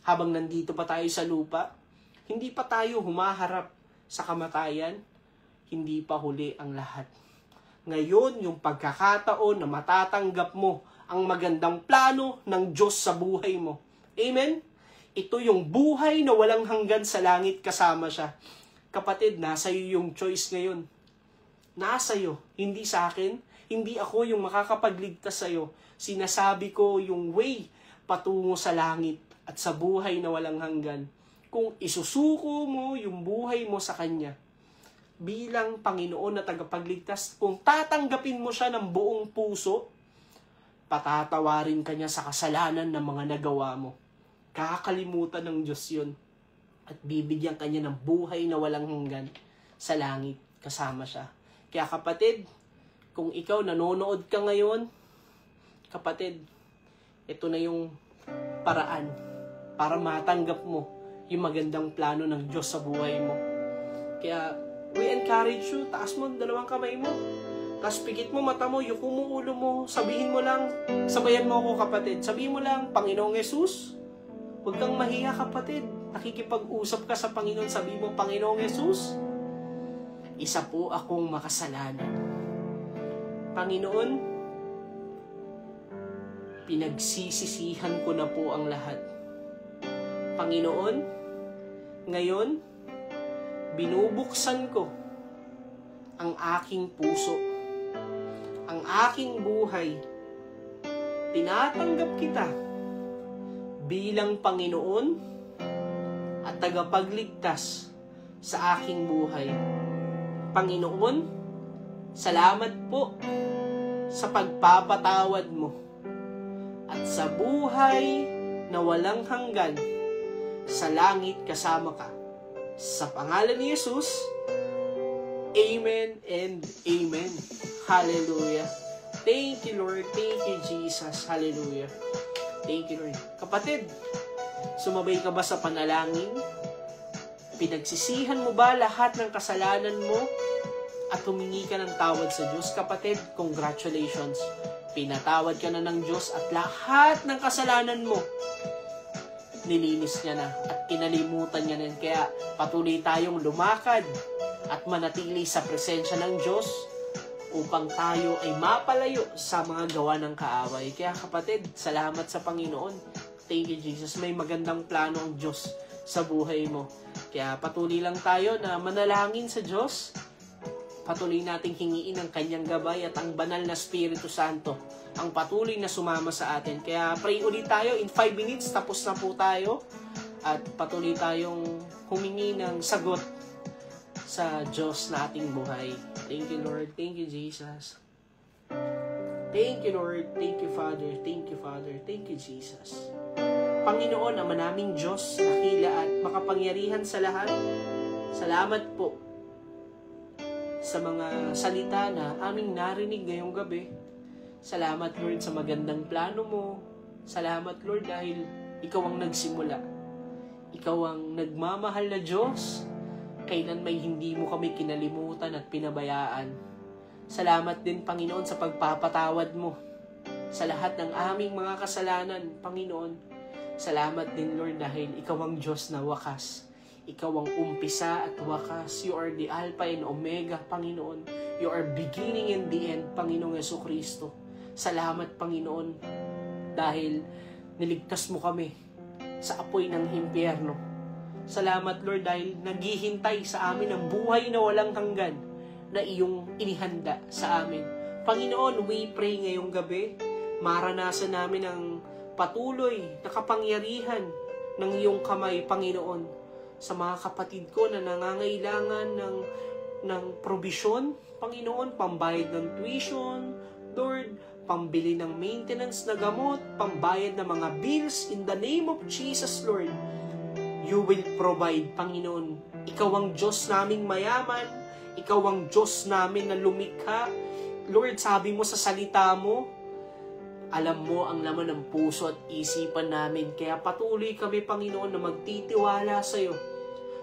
Speaker 3: habang nandito pa tayo sa lupa, hindi pa tayo humaharap sa kamatayan, hindi pa huli ang lahat. Ngayon, yung pagkakataon na matatanggap mo ang magandang plano ng Diyos sa buhay mo. Amen? Ito yung buhay na walang hanggan sa langit kasama siya. Kapatid, nasa iyo yung choice ngayon. Nasa iyo, hindi sa akin. Hindi ako yung makakapagligtas sa iyo. Sinasabi ko yung way patungo sa langit at sa buhay na walang hanggan. Kung isusuko mo yung buhay mo sa Kanya, bilang Panginoon na tagapagligtas, kung tatanggapin mo siya ng buong puso, patatawarin ka niya sa kasalanan ng mga nagawa mo. Kakalimutan ng Diyos yun. At bibigyan ka niya ng buhay na walang hanggan sa langit kasama siya. Kaya kapatid, kung ikaw nanonood ka ngayon, kapatid, ito na yung paraan para matanggap mo yung magandang plano ng Diyos sa buhay mo. Kaya, we encourage you, taas mo dalawang kamay mo, tapos pikit mo mata mo, yuko mo ulo mo, sabihin mo lang, sabayan mo ako kapatid, sabihin mo lang, Panginoong Yesus, huwag kang mahiya kapatid, nakikipag-usap ka sa Panginoon, sabihin mo, Panginoong Yesus, isa po akong makasalanan. Panginoon, pinagsisisihan ko na po ang lahat. Panginoon, ngayon, binubuksan ko ang aking puso, ang aking buhay. Tinatanggap kita bilang Panginoon at tagapagligtas sa aking buhay. Panginoon, salamat po sa pagpapatawad mo at sa buhay na walang hanggan sa langit kasama ka. Sa pangalan ni Jesus, Amen and Amen. Hallelujah. Thank you, Lord. Thank you, Jesus. Hallelujah. Thank you, Lord. Kapatid, sumabay ka ba sa panalangin? Pinagsisihan mo ba lahat ng kasalanan mo at humingi ka ng tawad sa Diyos? Kapatid, congratulations. Pinatawad ka na ng Diyos at lahat ng kasalanan mo nilinis niya na at kinalimutan niya na. Kaya patuloy tayong lumakad at manatili sa presensya ng Diyos upang tayo ay mapalayo sa mga gawa ng kaaway. Kaya kapatid, salamat sa Panginoon. Thank you, Jesus. May magandang plano ang Diyos sa buhay mo. Kaya patuloy lang tayo na manalangin sa Diyos. Patuloy nating hingiin ang Kanyang gabay at ang banal na Espiritu Santo ang patuloy na sumama sa atin. Kaya pray ulit tayo. In 5 minutes, tapos na po tayo. At patuloy tayong humingi ng sagot sa Diyos na ating buhay. Thank you, Lord. Thank you, Jesus. Thank you, Lord. Thank you, Father. Thank you, Father. Thank you, Jesus. Panginoon, Ama naming Diyos, dakila at makapangyarihan sa lahat, salamat po sa mga salita na aming narinig ngayong gabi. Salamat, Lord, sa magandang plano mo. Salamat, Lord, dahil Ikaw ang nagsimula. Ikaw ang nagmamahal na Diyos. Kailan may hindi mo kami kinalimutan at pinabayaan. Salamat din, Panginoon, sa pagpapatawad mo sa lahat ng aming mga kasalanan, Panginoon. Salamat din, Lord, dahil Ikaw ang Diyos na wakas. Ikaw ang umpisa at wakas. You are the Alpha and Omega, Panginoon. You are beginning and the end, Panginoong Jesucristo. Salamat, Panginoon, dahil niligtas mo kami sa apoy ng himpyerno. Salamat, Lord, dahil naghihintay sa amin ang buhay na walang hanggan na iyong inihanda sa amin. Panginoon, we pray ngayong gabi, maranasan namin ang patuloy na kapangyarihan ng iyong kamay, Panginoon, sa mga kapatid ko na nangangailangan ng probisyon, Panginoon, pambayad ng tuition, Lord, pambili ng maintenance na gamot, pambayad ng mga bills, in the name of Jesus, Lord, you will provide, Panginoon. Ikaw ang Diyos naming mayaman, Ikaw ang Diyos namin na lumikha. Lord, sabi mo sa salita mo, alam mo ang laman ng puso at isipan namin. Kaya patuloy kami, Panginoon, na magtitiwala sa iyo.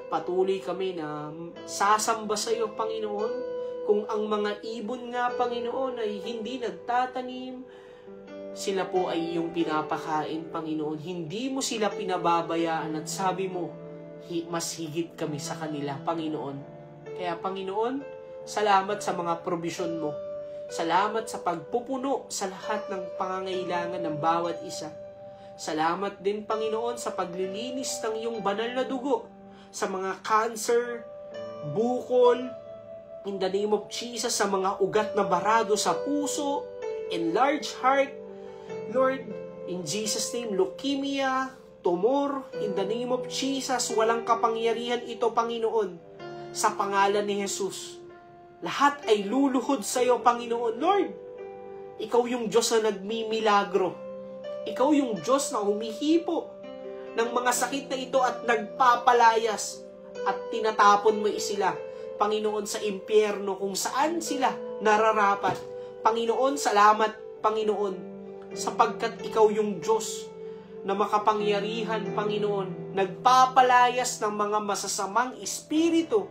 Speaker 3: Patuloy kami na sasamba sa iyo, Panginoon. Kung ang mga ibon nga, Panginoon, ay hindi nagtatanim, sila po ay iyong pinapakain, Panginoon. Hindi mo sila pinababayaan at sabi mo, mas higit kami sa kanila, Panginoon. Kaya, Panginoon, salamat sa mga probisyon mo. Salamat sa pagpupuno sa lahat ng pangangailangan ng bawat isa. Salamat din, Panginoon, sa paglilinis ng iyong banal na dugo sa mga cancer, bukol, in the name of Jesus, sa mga ugat na barado sa puso, enlarged heart, Lord, in Jesus' name, leukemia, tumor, in the name of Jesus, walang kapangyarihan ito, Panginoon, sa pangalan ni Jesus. Lahat ay luluhod sa iyo, Panginoon. Lord, ikaw yung Diyos na nagmimilagro. Ikaw yung Diyos na humihipo ng mga sakit na ito at nagpapalayas at tinatapon mo sila, Panginoon, sa impyerno kung saan sila nararapat. Panginoon, salamat, Panginoon, sapagkat ikaw yung Diyos na makapangyarihan, Panginoon, nagpapalayas ng mga masasamang espiritu.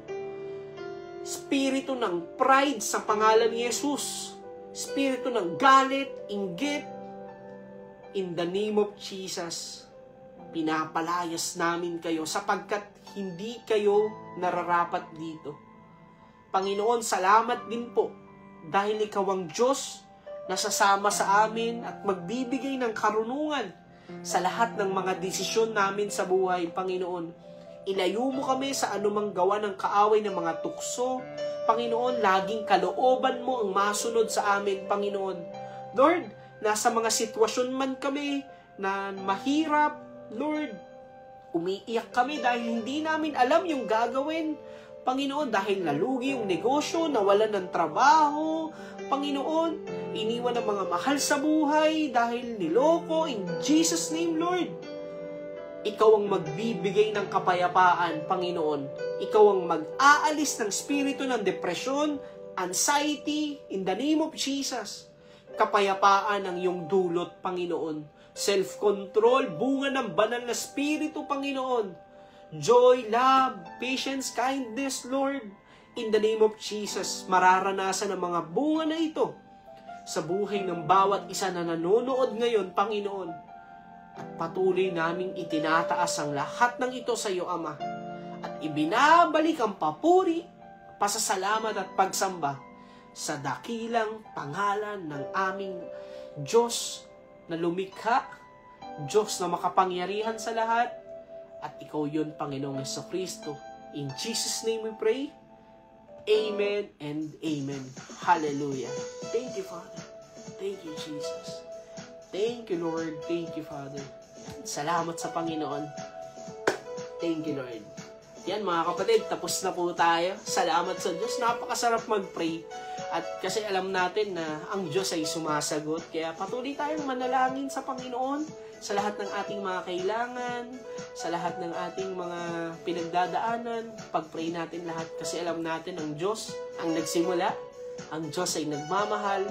Speaker 3: Espiritu ng pride sa pangalan ni Jesus. Espiritu ng galit, inggit. In the name of Jesus, pinapalayas namin kayo sapagkat hindi kayo nararapat dito. Panginoon, salamat din po dahil ikaw ang Diyos na sasama sa amin at magbibigay ng karunungan sa lahat ng mga desisyon namin sa buhay, Panginoon. Ilayo mo kami sa anumang gawa ng kaaway ng mga tukso. Panginoon, laging kalooban mo ang masunod sa amin, Panginoon. Lord, nasa mga sitwasyon man kami na mahirap, Lord, umiiyak kami dahil hindi namin alam yung gagawin. Panginoon, dahil nalugi yung negosyo, nawalan ng trabaho. Panginoon, iniwan ng mga mahal sa buhay dahil niloko. In Jesus' name, Lord, ikaw ang magbibigay ng kapayapaan, Panginoon. Ikaw ang mag-aalis ng spirito ng depresyon, anxiety, in the name of Jesus. Kapayapaan ang iyong dulot, Panginoon. Self-control, bunga ng banal na spirito, Panginoon. Joy, love, patience, kindness, Lord. In the name of Jesus, mararanasan ang mga bunga na ito sa buhay ng bawat isa na nanonood ngayon, Panginoon. At patuloy naming itinataas ang lahat ng ito sa iyo, Ama. At ibinabalik ang papuri, pasasalamat at pagsamba sa dakilang pangalan ng aming Diyos na lumikha, Diyos na makapangyarihan sa lahat, at ikaw yun, Panginoong Jesucristo. In Jesus' name we pray. Amen and amen. Hallelujah. Thank you, Father. Thank you, Jesus. Thank you, Lord. Thank you, Father. Salamat sa Panginoon. Thank you, Lord. Yan, mga kapatid, tapos na po tayo. Salamat sa Diyos. Napakasarap mag-pray. At kasi alam natin na ang Diyos ay sumasagot. Kaya patuloy tayong manalangin sa Panginoon sa lahat ng ating mga kailangan, sa lahat ng ating mga pinagdadaanan. Pag-pray natin lahat kasi alam natin ang Diyos ang nagsimula. Ang Diyos ay nagmamahal.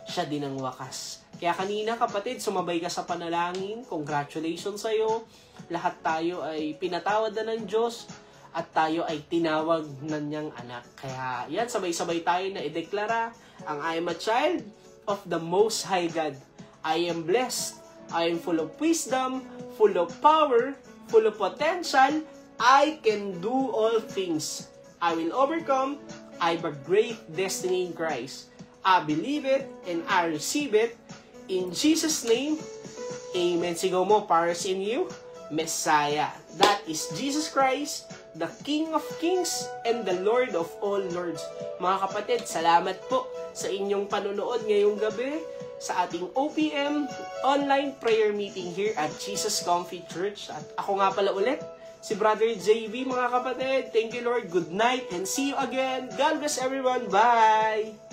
Speaker 3: Siya din ang wakas. Kaya kanina, kapatid, sumabay ka sa panalangin. Congratulations sa iyo. Lahat tayo ay pinatawad na ng Diyos at tayo ay tinawag na niyang anak. Kaya yan, sabay-sabay tayo na ideklara ang I am a child of the Most High God. I am blessed. I am full of wisdom, full of power, full of potential. I can do all things. I will overcome. I have a great destiny in Christ. I believe it and I receive it. In Jesus' name, amen. Sigaw mo, powers in you, Messiah. That is Jesus Christ, the King of Kings and the Lord of all Lords. Mga kapatid, salamat po sa inyong panonood ngayong gabi sa ating OPM online prayer meeting here at Jesus Comfy Church. At ako nga pala ulit, si Brother JV, mga kapatid. Thank you, Lord. Good night and see you again. God bless everyone. Bye!